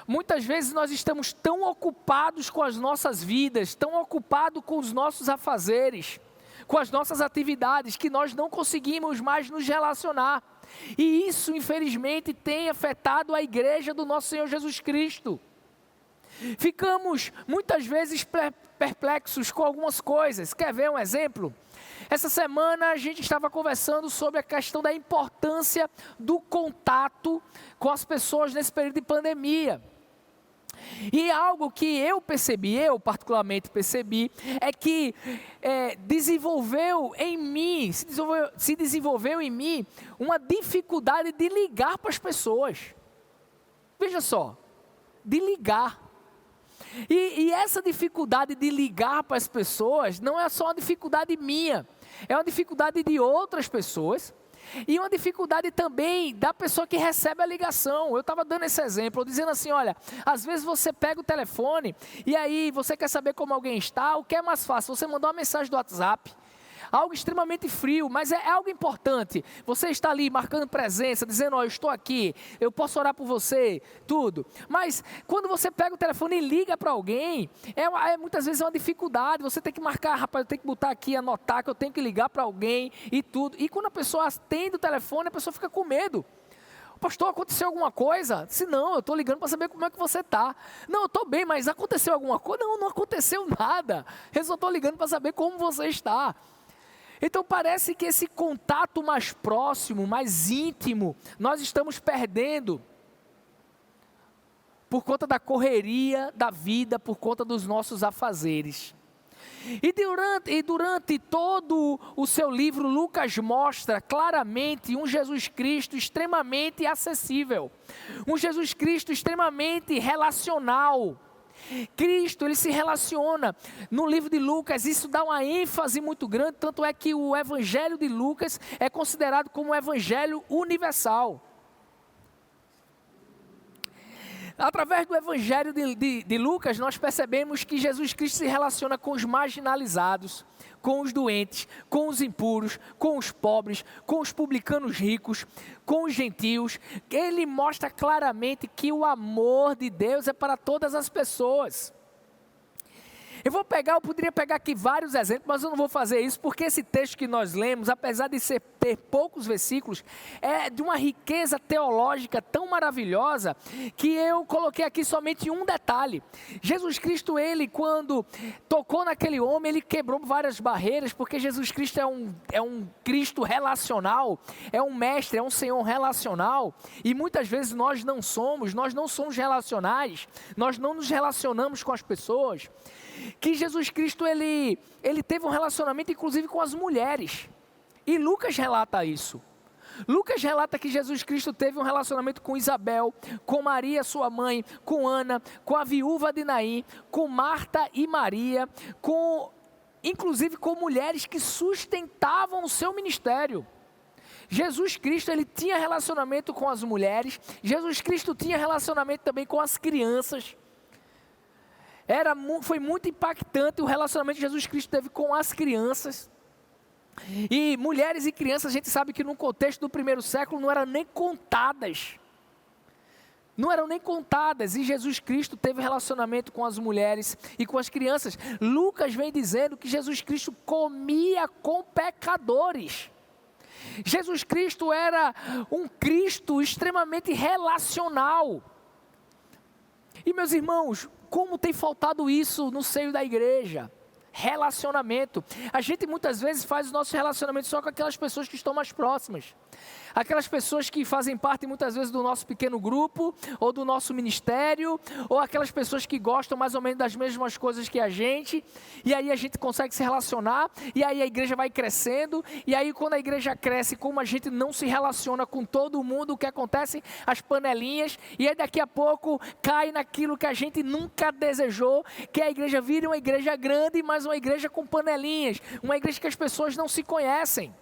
Muitas vezes nós estamos tão ocupados com as nossas vidas, tão ocupados com os nossos afazeres, com as nossas atividades, que nós não conseguimos mais nos relacionar. E isso, infelizmente, tem afetado a igreja do nosso Senhor Jesus Cristo. Ficamos muitas vezes perplexos com algumas coisas. Quer ver um exemplo? Essa semana a gente estava conversando sobre a questão da importância do contato com as pessoas nesse período de pandemia. E algo que eu particularmente percebi, é que se desenvolveu em mim uma dificuldade de ligar para as pessoas. Veja só, de ligar. E essa dificuldade de ligar para as pessoas não é só uma dificuldade minha, é uma dificuldade de outras pessoas e uma dificuldade também da pessoa que recebe a ligação. Eu estava dando esse exemplo, dizendo assim, olha, às vezes você pega o telefone e aí você quer saber como alguém está, o que é mais fácil? Você mandar uma mensagem do WhatsApp, algo extremamente frio, mas é algo importante. Você está ali marcando presença, dizendo, eu estou aqui, eu posso orar por você, tudo. Mas quando você pega o telefone e liga para alguém, muitas vezes é uma dificuldade. Você tem que marcar, rapaz, eu tenho que botar aqui, anotar que eu tenho que ligar para alguém e tudo. E quando a pessoa atende o telefone, a pessoa fica com medo. Pastor, aconteceu alguma coisa? Se não, eu estou ligando para saber como é que você está. Não, eu estou bem, mas aconteceu alguma coisa? Não, não aconteceu nada. Eu só estou ligando para saber como você está. Então parece que esse contato mais próximo, mais íntimo, nós estamos perdendo por conta da correria da vida, por conta dos nossos afazeres. E durante todo o seu livro, Lucas mostra claramente um Jesus Cristo extremamente acessível, um Jesus Cristo extremamente relacional. Cristo, ele se relaciona no livro de Lucas, isso dá uma ênfase muito grande, tanto é que o evangelho de Lucas é considerado como um evangelho universal. Através do evangelho de Lucas, nós percebemos que Jesus Cristo se relaciona com os marginalizados, com os doentes, com os impuros, com os pobres, com os publicanos ricos, com os gentios. Ele mostra claramente que o amor de Deus é para todas as pessoas. Eu poderia pegar aqui vários exemplos, mas eu não vou fazer isso, porque esse texto que nós lemos, apesar de ter poucos versículos, é de uma riqueza teológica tão maravilhosa, que eu coloquei aqui somente um detalhe. Jesus Cristo, ele quando tocou naquele homem, ele quebrou várias barreiras, porque Jesus Cristo é um Cristo relacional, é um mestre, é um Senhor relacional, e muitas vezes nós não somos relacionais, nós não nos relacionamos com as pessoas. Que Jesus Cristo, ele teve um relacionamento inclusive com as mulheres, e Lucas relata isso. Lucas relata que Jesus Cristo teve um relacionamento com Isabel, com Maria sua mãe, com Ana, com a viúva de Naim, com Marta e Maria, inclusive com mulheres que sustentavam o seu ministério. Jesus Cristo, ele tinha relacionamento com as mulheres, Jesus Cristo tinha relacionamento também com as crianças. Foi muito impactante o relacionamento que Jesus Cristo teve com as crianças. E mulheres e crianças, a gente sabe que no contexto do primeiro século não eram nem contadas. E Jesus Cristo teve relacionamento com as mulheres e com as crianças. Lucas vem dizendo que Jesus Cristo comia com pecadores. Jesus Cristo era um Cristo extremamente relacional. E meus irmãos, como tem faltado isso no seio da igreja? relacionamento. A gente muitas vezes faz o nosso relacionamento só com aquelas pessoas que estão mais próximas. Aquelas pessoas que fazem parte muitas vezes do nosso pequeno grupo, ou do nosso ministério, ou aquelas pessoas que gostam mais ou menos das mesmas coisas que a gente, e aí a gente consegue se relacionar, e aí a igreja vai crescendo, e aí quando a igreja cresce, como a gente não se relaciona com todo mundo, o que acontece? As panelinhas, e aí daqui a pouco cai naquilo que a gente nunca desejou, que a igreja vire uma igreja grande, mas uma igreja com panelinhas, uma igreja que as pessoas não se conhecem.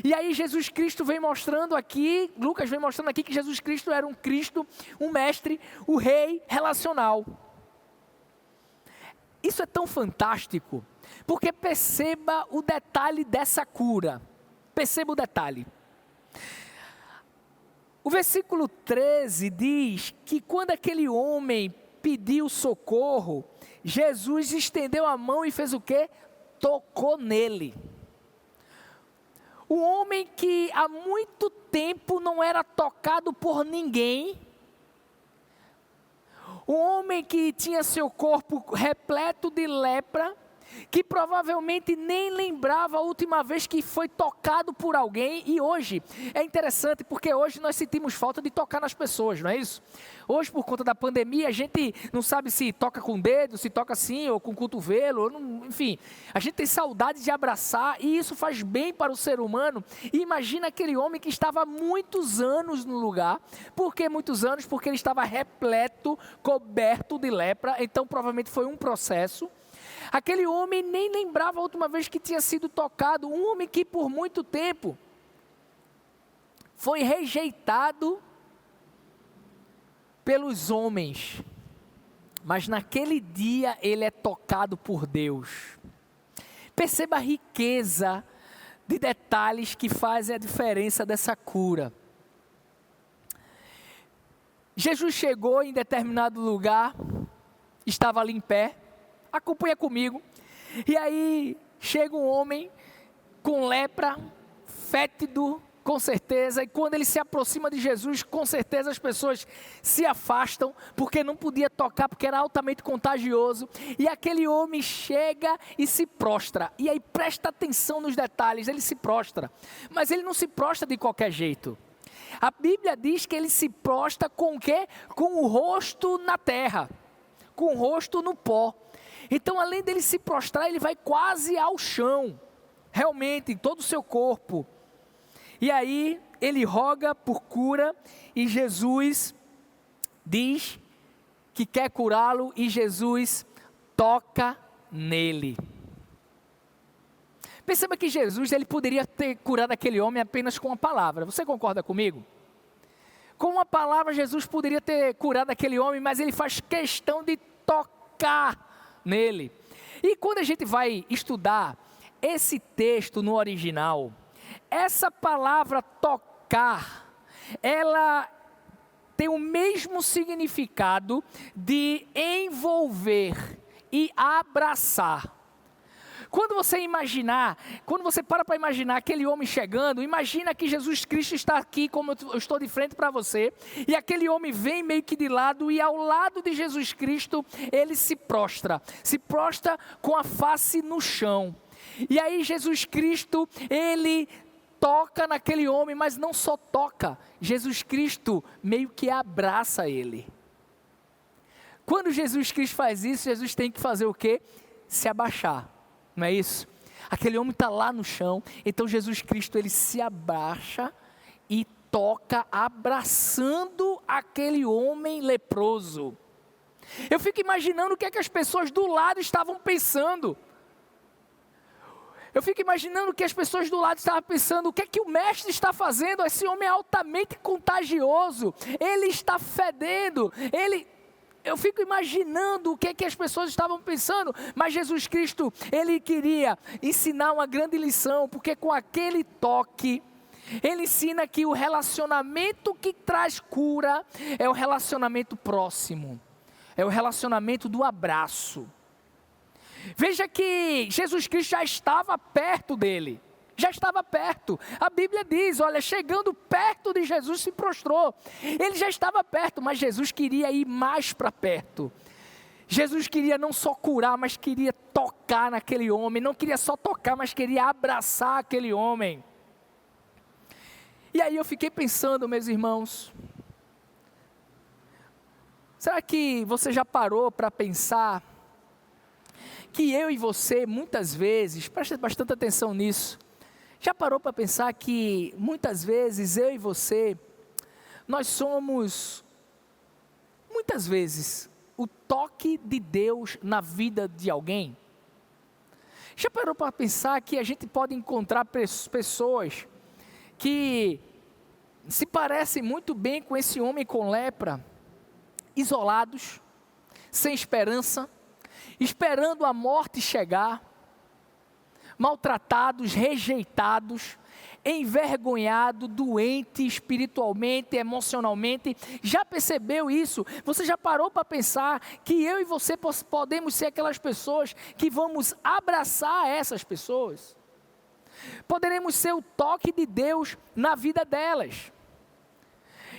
E aí Jesus Cristo vem mostrando aqui, Lucas vem mostrando aqui que Jesus Cristo era um Cristo, um mestre, o rei relacional. Isso é tão fantástico, porque perceba o detalhe dessa cura. Perceba o detalhe. O versículo 13 diz que quando aquele homem pediu socorro, Jesus estendeu a mão e fez o quê? Tocou nele. O homem que há muito tempo não era tocado por ninguém, o homem que tinha seu corpo repleto de lepra, que provavelmente nem lembrava a última vez que foi tocado por alguém. E hoje, é interessante porque hoje nós sentimos falta de tocar nas pessoas, não é isso? Hoje, por conta da pandemia, a gente não sabe se toca com o dedo, se toca assim, ou com o cotovelo, enfim. A gente tem saudade de abraçar e isso faz bem para o ser humano. E imagina aquele homem que estava há muitos anos no lugar. Por que muitos anos? Porque ele estava repleto, coberto de lepra, então provavelmente foi um processo. Aquele homem nem lembrava a última vez que tinha sido tocado. Um homem que por muito tempo foi rejeitado pelos homens. Mas naquele dia ele é tocado por Deus. Perceba a riqueza de detalhes que fazem a diferença dessa cura. Jesus chegou em determinado lugar, estava ali em pé. Acompanha comigo. E aí chega um homem com lepra, fétido, com certeza. E quando ele se aproxima de Jesus, com certeza as pessoas se afastam, porque não podia tocar, porque era altamente contagioso. E aquele homem chega e se prostra. E aí presta atenção nos detalhes, ele se prostra. Mas ele não se prostra de qualquer jeito. A Bíblia diz que ele se prostra com o quê? Com o rosto na terra, com o rosto no pó. Então, além dele se prostrar, ele vai quase ao chão, realmente, em todo o seu corpo. E aí, ele roga por cura, e Jesus diz que quer curá-lo, e Jesus toca nele. Perceba que Jesus, ele poderia ter curado aquele homem apenas com uma palavra. Você concorda comigo? Com uma palavra, Jesus poderia ter curado aquele homem, mas ele faz questão de tocar nele. E quando a gente vai estudar esse texto no original, essa palavra tocar, ela tem o mesmo significado de envolver e abraçar. Quando você para imaginar aquele homem chegando, imagina que Jesus Cristo está aqui, como eu estou de frente para você, e aquele homem vem meio que de lado, e ao lado de Jesus Cristo, ele se prostra com a face no chão. E aí Jesus Cristo, ele toca naquele homem, mas não só toca, Jesus Cristo meio que abraça ele. Quando Jesus Cristo faz isso, Jesus tem que fazer o quê? Se abaixar. Não é isso? Aquele homem está lá no chão, então Jesus Cristo ele se abaixa e toca, abraçando aquele homem leproso. Eu fico imaginando o que é que as pessoas do lado estavam pensando. Eu fico imaginando o que as pessoas do lado estavam pensando, o que é que o mestre está fazendo? Esse homem é altamente contagioso, ele está fedendo, Eu fico imaginando o que é que as pessoas estavam pensando, mas Jesus Cristo, ele queria ensinar uma grande lição, porque com aquele toque, ele ensina que o relacionamento que traz cura é o relacionamento próximo, é o relacionamento do abraço. Veja que Jesus Cristo já estava perto dele. Já estava perto, a Bíblia diz, olha, chegando perto de Jesus se prostrou, ele já estava perto, mas Jesus queria ir mais para perto, Jesus queria não só curar, mas queria tocar naquele homem. Não queria só tocar, mas queria abraçar aquele homem. E aí eu fiquei pensando, meus irmãos, será que você já parou para pensar que eu e você, muitas vezes, preste bastante atenção nisso, já parou para pensar que muitas vezes eu e você, nós somos, muitas vezes, o toque de Deus na vida de alguém? Já parou para pensar que a gente pode encontrar pessoas que se parecem muito bem com esse homem com lepra, isolados, sem esperança, esperando a morte chegar, maltratados, rejeitados, envergonhado, doente espiritualmente, emocionalmente? Já percebeu isso? Você já parou para pensar que eu e você podemos ser aquelas pessoas que vamos abraçar essas pessoas? Poderemos ser o toque de Deus na vida delas.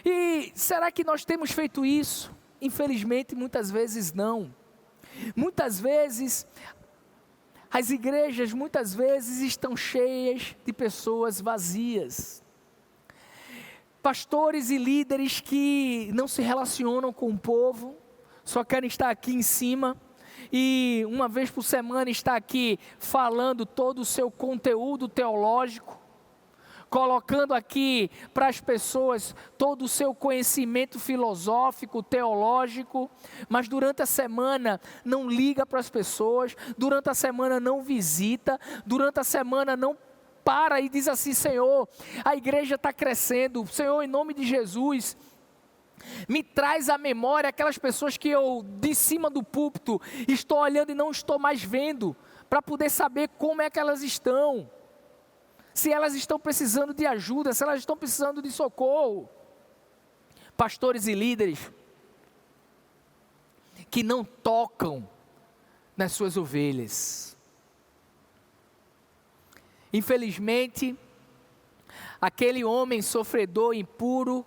E será que nós temos feito isso? Infelizmente, muitas vezes não. Muitas vezes as igrejas estão cheias de pessoas vazias. Pastores e líderes que não se relacionam com o povo, só querem estar aqui em cima e uma vez por semana estar aqui falando todo o seu conteúdo teológico, colocando aqui para as pessoas todo o seu conhecimento filosófico, teológico, mas durante a semana não liga para as pessoas, durante a semana não visita, durante a semana não para e diz assim: Senhor, a igreja está crescendo, Senhor, em nome de Jesus, me traz à memória aquelas pessoas que eu, de cima do púlpito, estou olhando e não estou mais vendo, para poder saber como é que elas estão. Se elas estão precisando de ajuda, se elas estão precisando de socorro. Pastores e líderes que não tocam nas suas ovelhas. Infelizmente, aquele homem sofredor, impuro,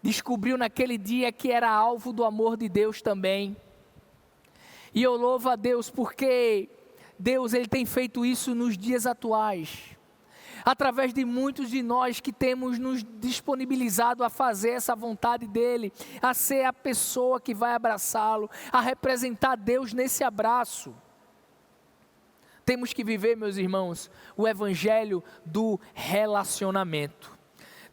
descobriu naquele dia que era alvo do amor de Deus também. E eu louvo a Deus porque Deus, Ele tem feito isso nos dias atuais, através de muitos de nós que temos nos disponibilizado a fazer essa vontade dEle, a ser a pessoa que vai abraçá-lo, a representar Deus nesse abraço. Temos que viver, meus irmãos, o evangelho do relacionamento.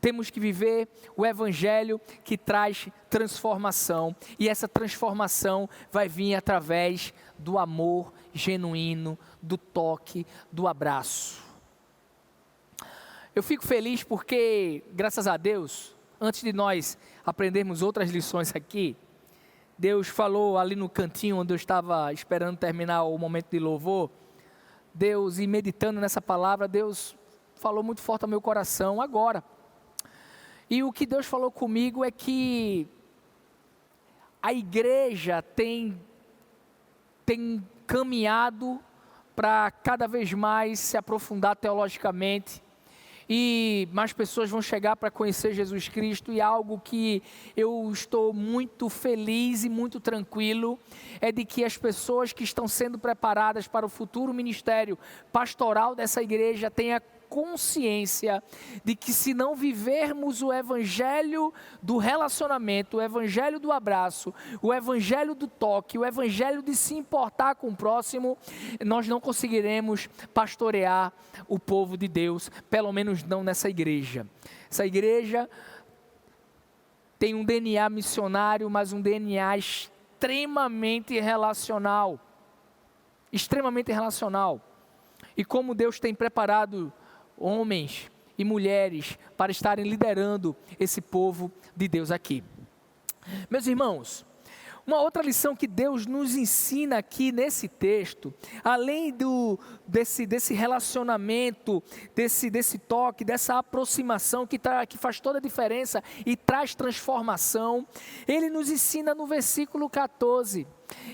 Temos que viver o evangelho que traz transformação, e essa transformação vai vir através do amor genuíno, do toque, do abraço. Eu fico feliz porque, graças a Deus, antes de nós aprendermos outras lições aqui, Deus falou ali no cantinho onde eu estava esperando terminar o momento de louvor, Deus, e meditando nessa palavra, Deus falou muito forte ao meu coração agora. E o que Deus falou comigo é que a igreja tem caminhado para cada vez mais se aprofundar teologicamente, e mais pessoas vão chegar para conhecer Jesus Cristo, e algo que eu estou muito feliz e muito tranquilo, é de que as pessoas que estão sendo preparadas para o futuro ministério pastoral dessa igreja tenham consciência de que se não vivermos o evangelho do relacionamento, o evangelho do abraço, o evangelho do toque, o evangelho de se importar com o próximo, nós não conseguiremos pastorear o povo de Deus, pelo menos não nessa igreja. Essa igreja tem um DNA missionário, mas um DNA extremamente relacional. Extremamente relacional. E como Deus tem preparado homens e mulheres para estarem liderando esse povo de Deus aqui. Meus irmãos, uma outra lição que Deus nos ensina aqui nesse texto, além desse relacionamento, desse toque, dessa aproximação que faz toda a diferença e traz transformação, Ele nos ensina no versículo 14,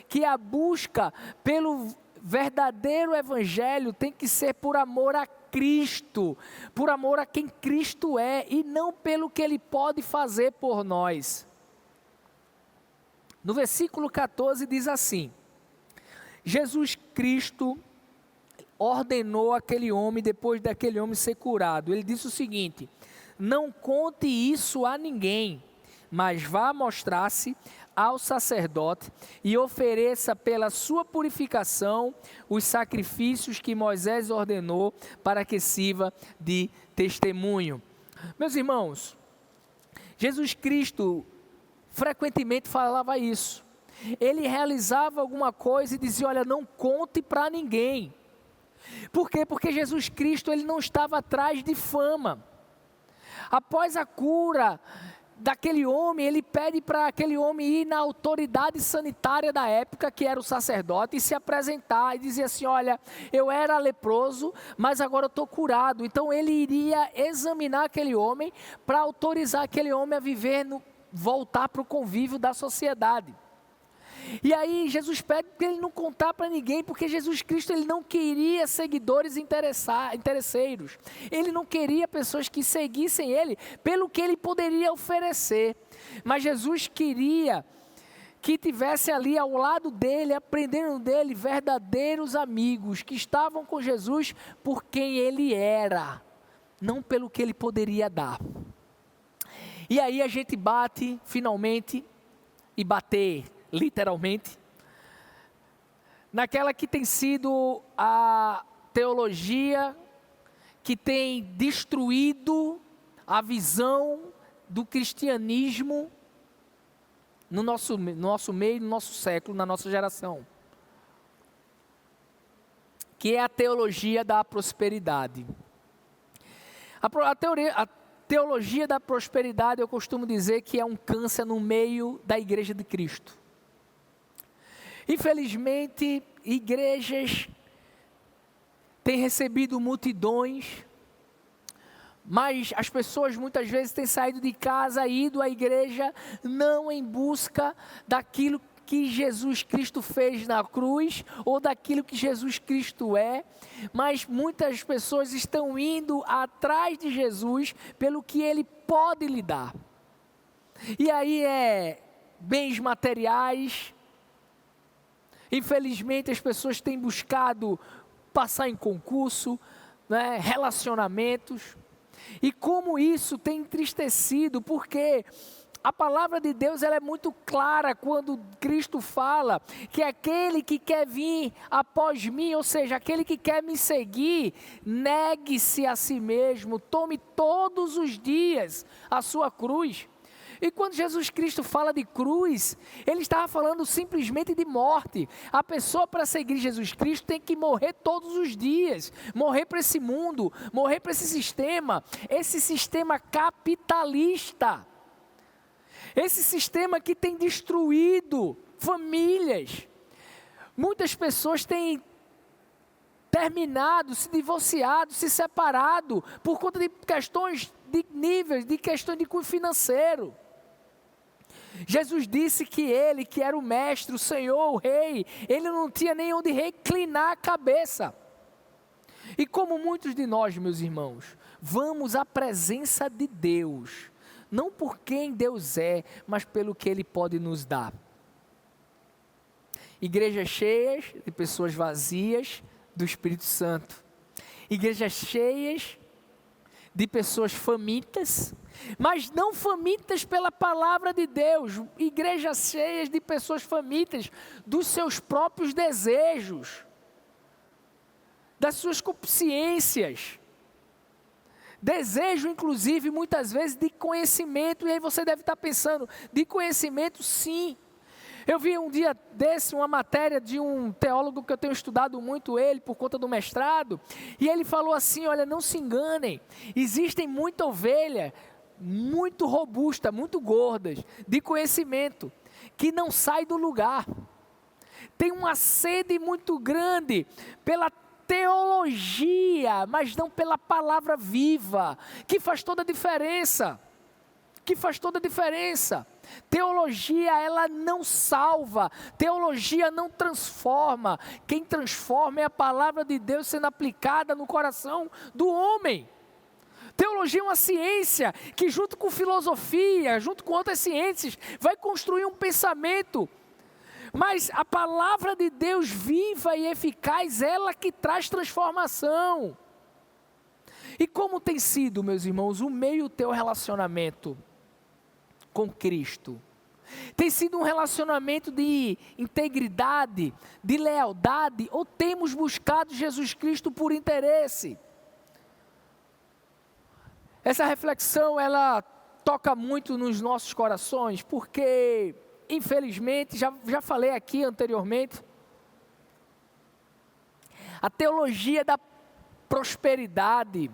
que a busca pelo verdadeiro evangelho tem que ser por amor a Cristo, por amor a quem Cristo é, e não pelo que Ele pode fazer por nós. No versículo 14 diz assim: Jesus Cristo ordenou aquele homem, depois daquele homem ser curado, ele disse o seguinte: não conte isso a ninguém, mas vá mostrar-se ao sacerdote e ofereça pela sua purificação os sacrifícios que Moisés ordenou para que sirva de testemunho. Meus irmãos, Jesus Cristo frequentemente falava isso. Ele realizava alguma coisa e dizia: olha, não conte para ninguém. Por quê? Porque Jesus Cristo, ele não estava atrás de fama. Após a cura daquele homem, ele pede para aquele homem ir na autoridade sanitária da época, que era o sacerdote, e se apresentar e dizer assim: olha, eu era leproso, mas agora eu estou curado. Então ele iria examinar aquele homem para autorizar aquele homem a viver, voltar para o convívio da sociedade. E aí Jesus pede para ele não contar para ninguém, porque Jesus Cristo, ele não queria seguidores interesseiros. Ele não queria pessoas que seguissem ele pelo que ele poderia oferecer. Mas Jesus queria que tivesse ali ao lado dele, aprendendo dele, verdadeiros amigos que estavam com Jesus por quem ele era, não pelo que ele poderia dar. E aí a gente bate finalmente, e bater literalmente, naquela que tem sido a teologia que tem destruído a visão do cristianismo no nosso meio, no nosso século, na nossa geração, que é a teologia da prosperidade. A teologia da prosperidade, eu costumo dizer que é um câncer no meio da igreja de Cristo. Infelizmente, igrejas têm recebido multidões, mas as pessoas muitas vezes têm saído de casa, ido à igreja, não em busca daquilo que Jesus Cristo fez na cruz, ou daquilo que Jesus Cristo é, mas muitas pessoas estão indo atrás de Jesus pelo que Ele pode lhe dar. E aí é bens materiais. Infelizmente as pessoas têm buscado passar em concurso, né, relacionamentos, e como isso tem entristecido, porque a palavra de Deus, ela é muito clara quando Cristo fala que aquele que quer vir após mim, ou seja, aquele que quer me seguir, negue-se a si mesmo, tome todos os dias a sua cruz. E quando Jesus Cristo fala de cruz, ele estava falando simplesmente de morte. A pessoa, para seguir Jesus Cristo, tem que morrer todos os dias, morrer para esse mundo, morrer para esse sistema capitalista, esse sistema que tem destruído famílias. Muitas pessoas têm terminado, se divorciado, se separado, por conta de questões de níveis, de questões de cunho financeiro. Jesus disse que ele, que era o mestre, o Senhor, o rei, ele não tinha nem onde reclinar a cabeça. E como muitos de nós, meus irmãos, vamos à presença de Deus, não por quem Deus é, mas pelo que Ele pode nos dar. Igrejas cheias de pessoas vazias do Espírito Santo. Igrejas cheias de pessoas famintas, mas não famintas pela palavra de Deus. Igrejas cheias de pessoas famintas dos seus próprios desejos, das suas consciências. Desejo, inclusive, muitas vezes de conhecimento. E aí você deve estar pensando, de conhecimento, sim. Eu vi um dia desse uma matéria de um teólogo que eu tenho estudado muito ele, por conta do mestrado. E ele falou assim, olha, não se enganem. Existem muita ovelha, muito robusta, muito gordas, de conhecimento, que não sai do lugar. Tem uma sede muito grande pela teologia, mas não pela palavra viva, que faz toda a diferença. Teologia, ela não salva, teologia não transforma. Quem transforma é a palavra de Deus sendo aplicada no coração do homem. Teologia é uma ciência que, junto com filosofia, junto com outras ciências, vai construir um pensamento. Mas a palavra de Deus viva e eficaz, ela que traz transformação. E como tem sido, meus irmãos, o meio teu relacionamento com Cristo? Tem sido um relacionamento de integridade, de lealdade, ou temos buscado Jesus Cristo por interesse? Essa reflexão, ela toca muito nos nossos corações, porque, infelizmente, já falei aqui anteriormente, a teologia da prosperidade,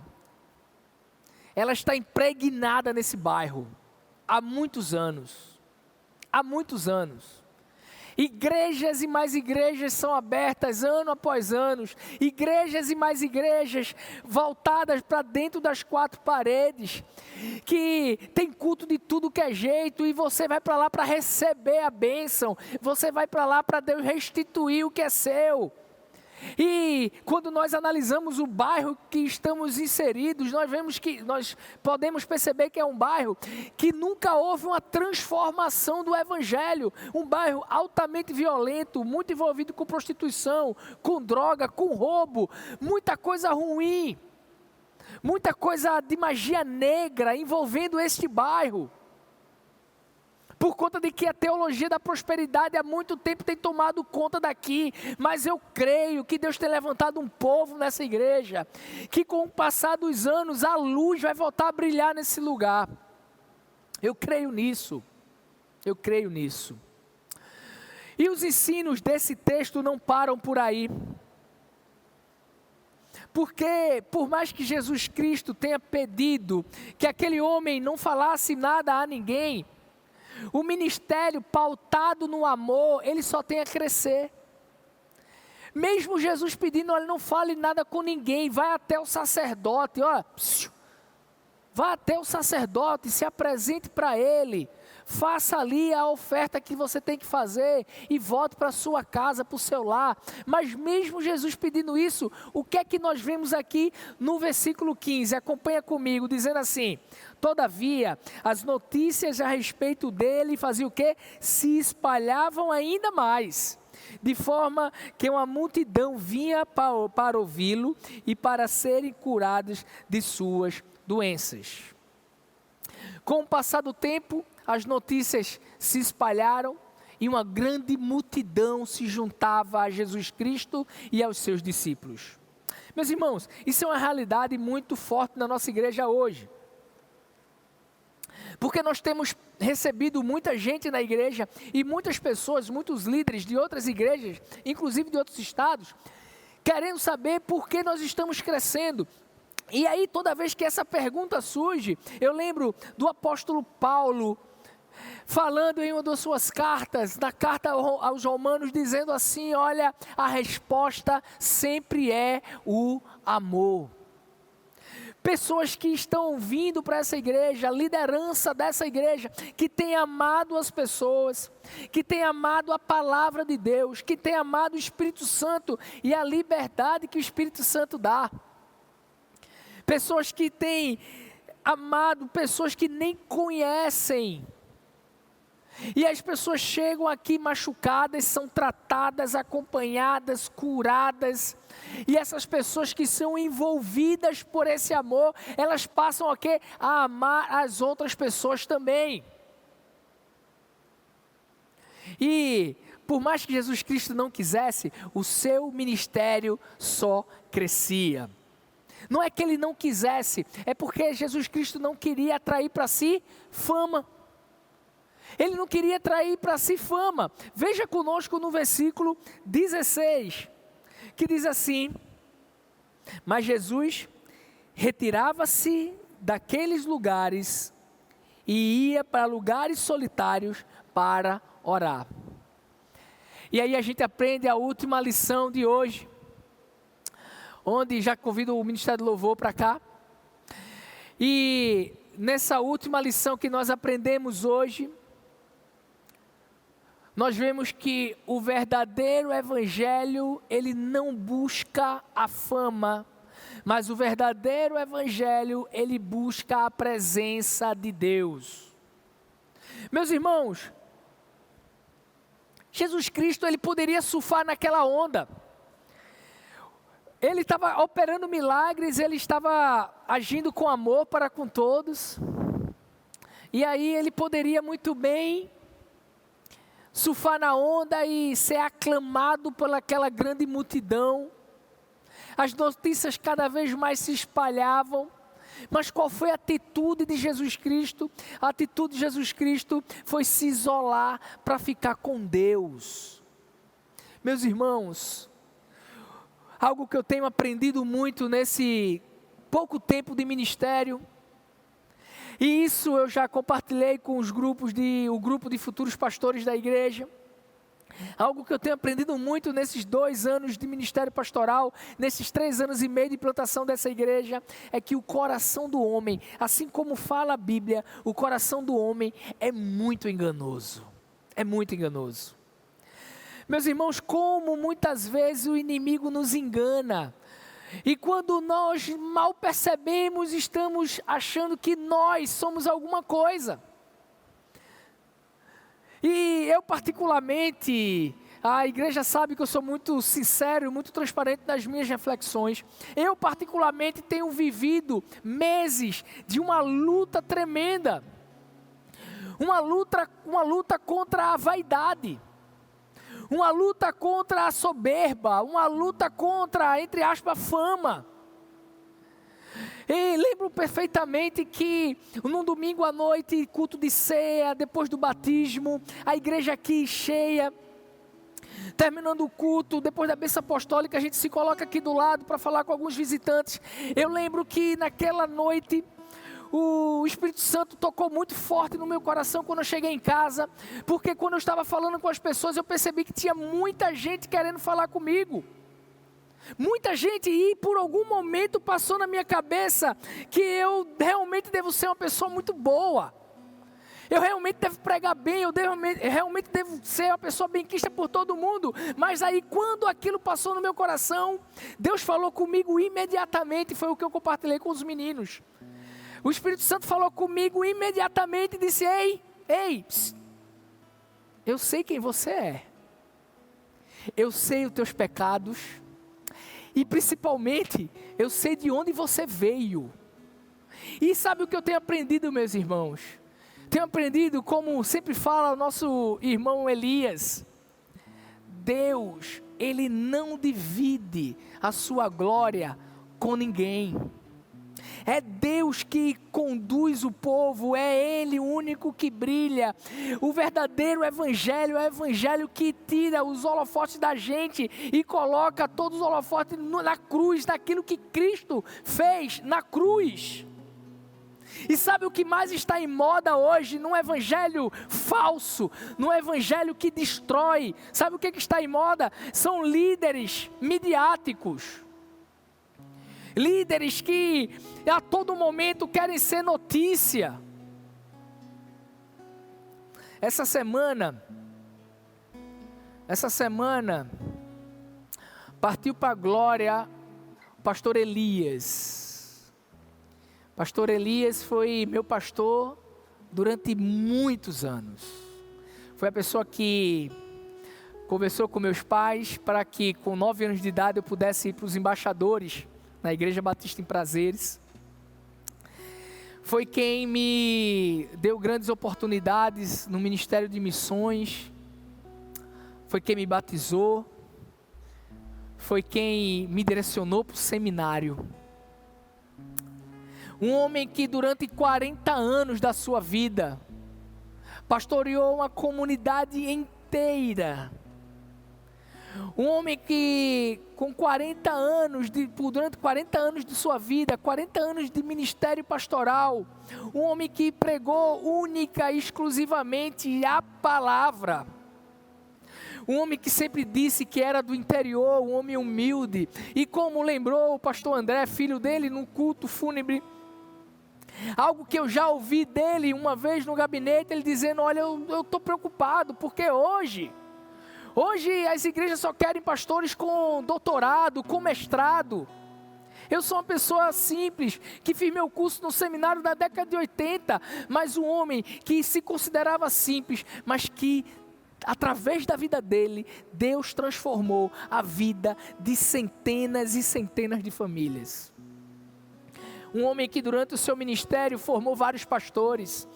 ela está impregnada nesse bairro há muitos anos. Há muitos anos. Igrejas e mais igrejas são abertas ano após ano. Igrejas e mais igrejas voltadas para dentro das quatro paredes. Que tem culto de tudo que é jeito. E você vai para lá para receber a bênção. Você vai para lá para Deus restituir o que é seu. E quando nós analisamos o bairro que estamos inseridos, nós podemos perceber que é um bairro que nunca houve uma transformação do evangelho, um bairro altamente violento, muito envolvido com prostituição, com droga, com roubo, muita coisa ruim, muita coisa de magia negra envolvendo este bairro. Por conta de que a teologia da prosperidade há muito tempo tem tomado conta daqui. Mas eu creio que Deus tem levantado um povo nessa igreja, que com o passar dos anos a luz vai voltar a brilhar nesse lugar. Eu creio nisso. Eu creio nisso. E os ensinos desse texto não param por aí. Porque, por mais que Jesus Cristo tenha pedido que aquele homem não falasse nada a ninguém, o ministério pautado no amor, ele só tem a crescer. Mesmo Jesus pedindo, olha, não fale nada com ninguém, vai até o sacerdote, ó, vá até o sacerdote, se apresente para ele, faça ali a oferta que você tem que fazer e volte para a sua casa, para o seu lar. Mas mesmo Jesus pedindo isso, o que é que nós vemos aqui no versículo 15? Acompanha comigo, dizendo assim: todavia, as notícias a respeito dele faziam o quê? Se espalhavam ainda mais, de forma que uma multidão vinha para ouvi-lo e para serem curados de suas doenças. Com o passar do tempo, as notícias se espalharam e uma grande multidão se juntava a Jesus Cristo e aos seus discípulos. Meus irmãos, isso é uma realidade muito forte na nossa igreja hoje. Porque nós temos recebido muita gente na igreja e muitas pessoas, muitos líderes de outras igrejas, inclusive de outros estados, querendo saber por que nós estamos crescendo. E aí, toda vez que essa pergunta surge, eu lembro do apóstolo Paulo, falando em uma das suas cartas, na carta aos Romanos, dizendo assim: olha, a resposta sempre é o amor. Pessoas que estão vindo para essa igreja, a liderança dessa igreja, que tem amado as pessoas, que tem amado a palavra de Deus, que tem amado o Espírito Santo e a liberdade que o Espírito Santo dá. Pessoas que têm amado, pessoas que nem conhecem. E as pessoas chegam aqui machucadas, são tratadas, acompanhadas, curadas. E essas pessoas que são envolvidas por esse amor, elas passam a quê? A amar as outras pessoas também. E por mais que Jesus Cristo não quisesse, o seu ministério só crescia. Não é que ele não quisesse, é porque Jesus Cristo não queria atrair para si fama. Ele não queria atrair para si fama. Veja conosco no versículo 16, que diz assim: mas Jesus retirava-se daqueles lugares e ia para lugares solitários para orar. E aí a gente aprende a última lição de hoje, onde já convido o Ministério do Louvor para cá. E nessa última lição que nós aprendemos hoje, nós vemos que o verdadeiro evangelho, ele não busca a fama, Mas o verdadeiro evangelho, ele busca a presença de Deus. Meus irmãos, Jesus Cristo, ele poderia surfar naquela onda. Ele estava operando milagres, ele estava agindo com amor para com todos. E aí ele poderia muito bem surfar na onda e ser aclamado pelaquela grande multidão. As notícias cada vez mais se espalhavam. Mas qual foi a atitude de Jesus Cristo? A atitude de Jesus Cristo foi se isolar para ficar com Deus. Meus irmãos, algo que eu tenho aprendido muito nesse pouco tempo de ministério, e isso eu já compartilhei com o grupo de futuros pastores da igreja. Algo que eu tenho aprendido muito nesses 2 anos de ministério pastoral, nesses 3 anos e meio de plantação dessa igreja, é que o coração do homem, assim como fala a Bíblia, o coração do homem é muito enganoso. É muito enganoso. Meus irmãos, como muitas vezes o inimigo nos engana. E quando nós mal percebemos, estamos achando que nós somos alguma coisa. E eu particularmente, a igreja sabe que eu sou muito sincero, muito transparente nas minhas reflexões. Eu particularmente tenho vivido meses de uma luta tremenda. Uma luta contra a vaidade. Uma luta contra a soberba. Uma luta contra, entre aspas, a fama. E lembro perfeitamente que num domingo à noite, culto de ceia, depois do batismo, a igreja aqui cheia, terminando o culto, depois da bênção apostólica, a gente se coloca aqui do lado para falar com alguns visitantes. Eu lembro que naquela noite, o Espírito Santo tocou muito forte no meu coração quando eu cheguei em casa, porque quando eu estava falando com as pessoas, eu percebi que tinha muita gente querendo falar comigo. Muita gente, e por algum momento passou na minha cabeça que eu realmente devo ser uma pessoa muito boa. Eu realmente devo pregar bem, eu realmente devo ser uma pessoa benquista por todo mundo. Mas aí quando aquilo passou no meu coração, Deus falou comigo imediatamente, foi o que eu compartilhei com os meninos. O Espírito Santo falou comigo imediatamente e disse: ei, psst, eu sei quem você é. Eu sei os teus pecados. E principalmente, eu sei de onde você veio. E sabe o que eu tenho aprendido, meus irmãos? Tenho aprendido, como sempre fala o nosso irmão Elias, Deus, Ele não divide a sua glória com ninguém. É Deus que conduz o povo, é Ele o único que brilha. O verdadeiro evangelho é o evangelho que tira os holofotes da gente e coloca todos os holofotes na cruz, naquilo que Cristo fez na cruz. E sabe o que mais está em moda hoje, num evangelho falso, num evangelho que destrói? Sabe o que está em moda? São líderes midiáticos. Líderes que a todo momento querem ser notícia. Essa semana, partiu para a glória o pastor Elias. Pastor Elias foi meu pastor durante muitos anos. Foi a pessoa que conversou com meus pais para que com 9 anos de idade eu pudesse ir para os embaixadores na Igreja Batista em Prazeres. Foi quem me deu grandes oportunidades no Ministério de Missões. Foi quem me batizou. Foi quem me direcionou para o seminário. Um homem que durante 40 anos da sua vida pastoreou uma comunidade inteira. Um homem que com 40 anos, durante 40 anos de sua vida, 40 anos de ministério pastoral, um homem que pregou única e exclusivamente a palavra. Um homem que sempre disse que era do interior, um homem humilde. E como lembrou o pastor André, filho dele, num culto fúnebre, algo que eu já ouvi dele uma vez no gabinete, ele dizendo: olha, eu estou preocupado, porque hoje as igrejas só querem pastores com doutorado, com mestrado. Eu sou uma pessoa simples, que fiz meu curso no seminário da década de 80, mas um homem que se considerava simples, mas que através da vida dele, Deus transformou a vida de centenas e centenas de famílias. Um homem que durante o seu ministério formou vários pastores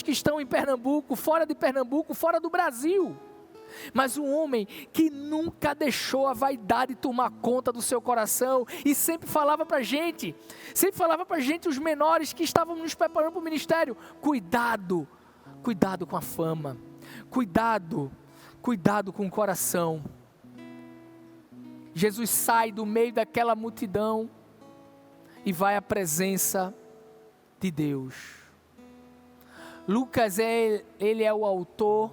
que estão em Pernambuco, fora de Pernambuco, fora do Brasil. Mas um homem que nunca deixou a vaidade tomar conta do seu coração e sempre falava para a gente, os menores que estavam nos preparando para o ministério: cuidado com a fama, cuidado com o coração. Jesus sai do meio daquela multidão e vai à presença de Deus. Lucas, ele é o autor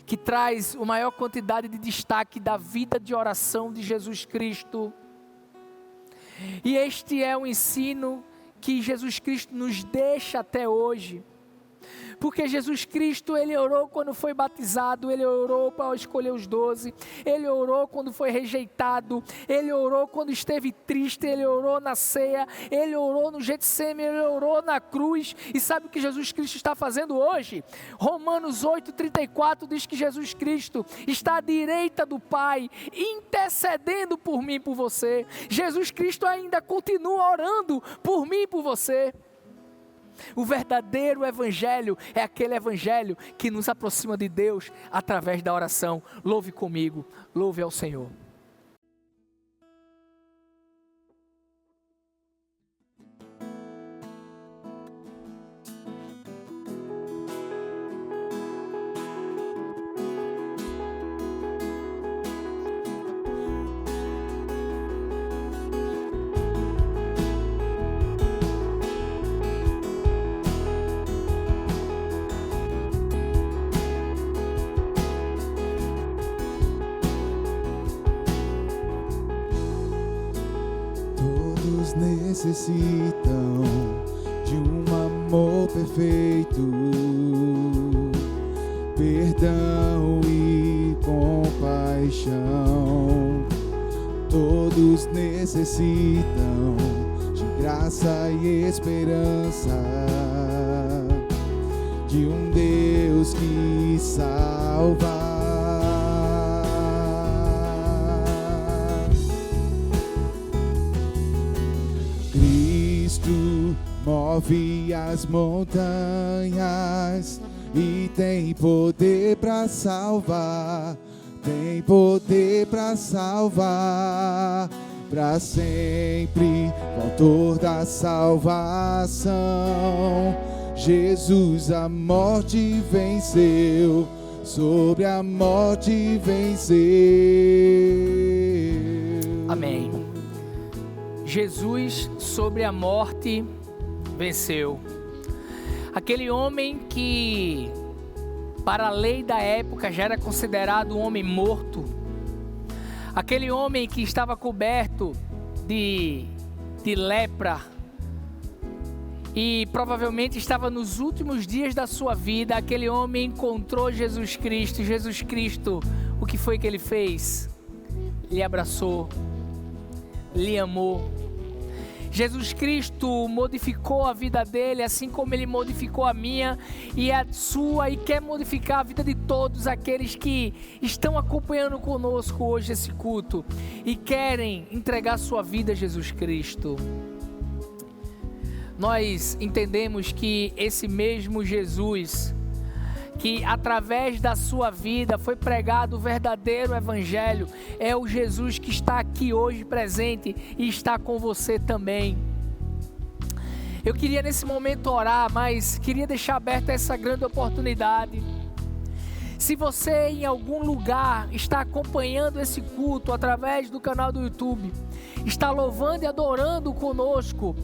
que traz a maior quantidade de destaque da vida de oração de Jesus Cristo. E este é o ensino que Jesus Cristo nos deixa até hoje. Porque Jesus Cristo, ele orou quando foi batizado, ele orou para escolher os 12, ele orou quando foi rejeitado, ele orou quando esteve triste, ele orou na ceia, ele orou no Getsemane, ele orou na cruz. E sabe o que Jesus Cristo está fazendo hoje? Romanos 8:34 diz que Jesus Cristo está à direita do Pai, intercedendo por mim e por você. Jesus Cristo ainda continua orando por mim e por você. O verdadeiro evangelho é aquele evangelho que nos aproxima de Deus através da oração. Louve comigo, louve ao Senhor. Necessitam de um amor perfeito, perdão e compaixão. Todos necessitam de graça e esperança, de um Deus que salva. Move as montanhas e tem poder para salvar, tem poder para salvar, para sempre, o autor da salvação. Jesus a morte venceu, sobre a morte venceu. Amém. Jesus sobre a morte venceu. Aquele homem que, para a lei da época, já era considerado um homem morto. Aquele homem que estava coberto de lepra e provavelmente estava nos últimos dias da sua vida. Aquele homem encontrou Jesus Cristo. Jesus Cristo, o que foi que ele fez? Lhe abraçou, lhe amou. Jesus Cristo modificou a vida dele, assim como ele modificou a minha e a sua, e quer modificar a vida de todos aqueles que estão acompanhando conosco hoje esse culto e querem entregar sua vida a Jesus Cristo. Nós entendemos que esse mesmo Jesus, que através da sua vida foi pregado o verdadeiro evangelho, é o Jesus que está aqui hoje presente e está com você também. Eu queria nesse momento orar, mas queria deixar aberta essa grande oportunidade. Se você em algum lugar está acompanhando esse culto através do canal do YouTube, está louvando e adorando conosco,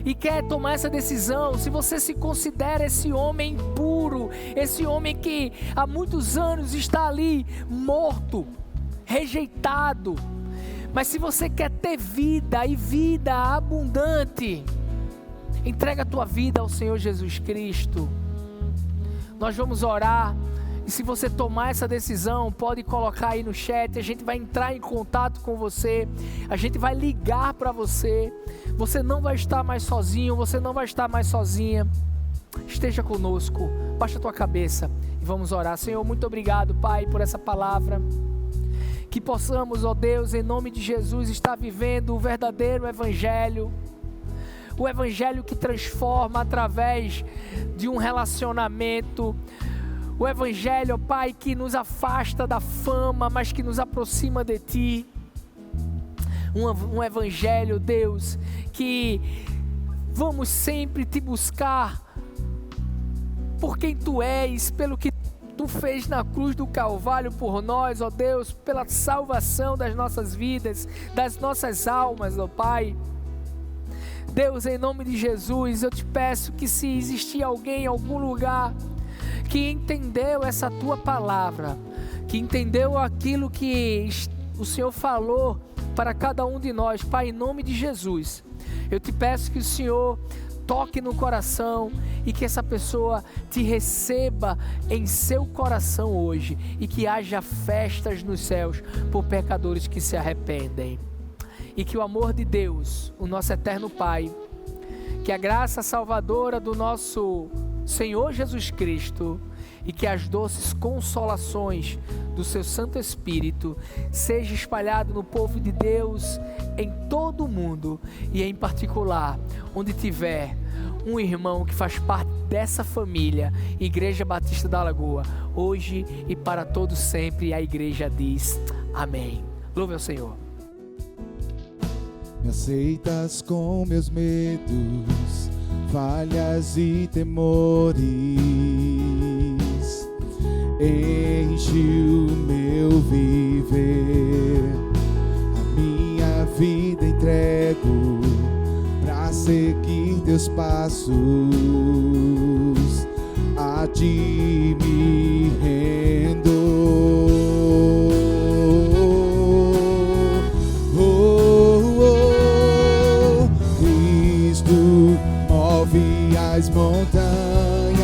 e quer tomar essa decisão, se você se considera esse homem puro, esse homem que há muitos anos está ali morto, rejeitado, mas se você quer ter vida e vida abundante, entrega a tua vida ao Senhor Jesus Cristo. Nós vamos orar. E se você tomar essa decisão, pode colocar aí no chat, a gente vai entrar em contato com você, a gente vai ligar para você. Você não vai estar mais sozinho, você não vai estar mais sozinha. Esteja conosco, baixa a tua cabeça e vamos orar. Senhor, muito obrigado, Pai, por essa palavra. Que possamos, ó Deus, em nome de Jesus, estar vivendo o verdadeiro evangelho. O evangelho que transforma através de um relacionamento. O evangelho, ó Pai, que nos afasta da fama, mas que nos aproxima de Ti. Um evangelho, Deus, que vamos sempre Te buscar por quem Tu és, pelo que Tu fez na cruz do Calvário por nós, ó Deus, pela salvação das nossas vidas, das nossas almas, ó Pai. Deus, em nome de Jesus, eu Te peço que se existir alguém em algum lugar que entendeu essa Tua palavra, que entendeu aquilo que o Senhor falou para cada um de nós, Pai, em nome de Jesus, eu Te peço que o Senhor toque no coração e que essa pessoa Te receba em seu coração hoje e que haja festas nos céus por pecadores que se arrependem. E que o amor de Deus, o nosso eterno Pai, que a graça salvadora do nosso Senhor Jesus Cristo e que as doces consolações do seu Santo Espírito seja espalhado no povo de Deus em todo o mundo e em particular onde tiver um irmão que faz parte dessa família, Igreja Batista da Lagoa, hoje e para todo sempre. A igreja diz amém. Louve ao Senhor. Me aceitas com meus medos, falhas e temores. Enche o meu viver, a minha vida entrego pra seguir Teus passos, a Ti me rendo. Cristo move as montanhas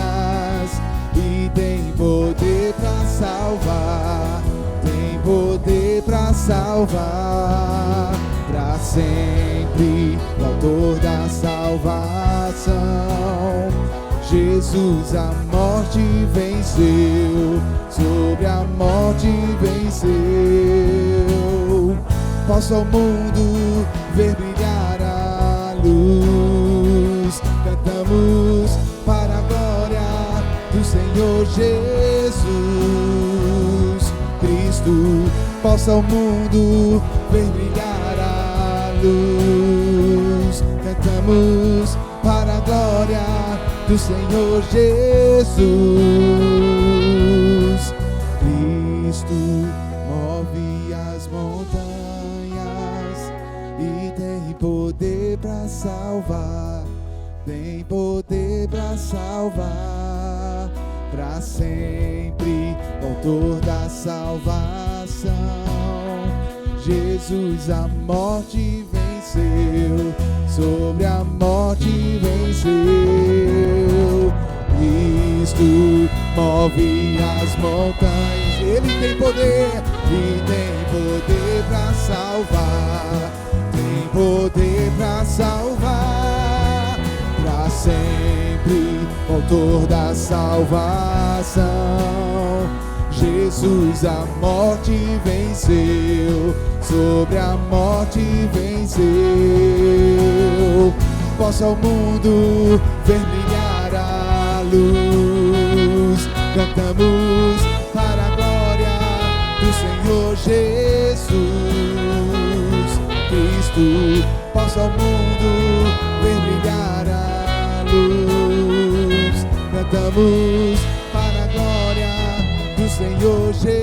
e tem poder pra salvar, tem poder pra salvar, pra sempre, o autor da salvação. Jesus a morte venceu, sobre a morte venceu. Posso ao mundo ver brilhar a luz, cantamos para a glória do Senhor Jesus Cristo. Posso ao mundo ver brilhar a luz, cantamos para a glória do Senhor Jesus. Cristo move as montanhas e tem poder para salvar, tem poder para salvar, para sempre, autor da salvação. Jesus a morte venceu, sobre a morte venceu. Cristo move as montanhas, Ele tem poder e tem poder para salvar, tem poder para salvar, para sempre, autor da salvação. Jesus a morte venceu, sobre a morte venceu. Posso ao mundo ver brilhar a luz, cantamos para a glória do Senhor Jesus Cristo. Posso ao mundo ver brilhar a luz, cantamos para a glória do Senhor Jesus.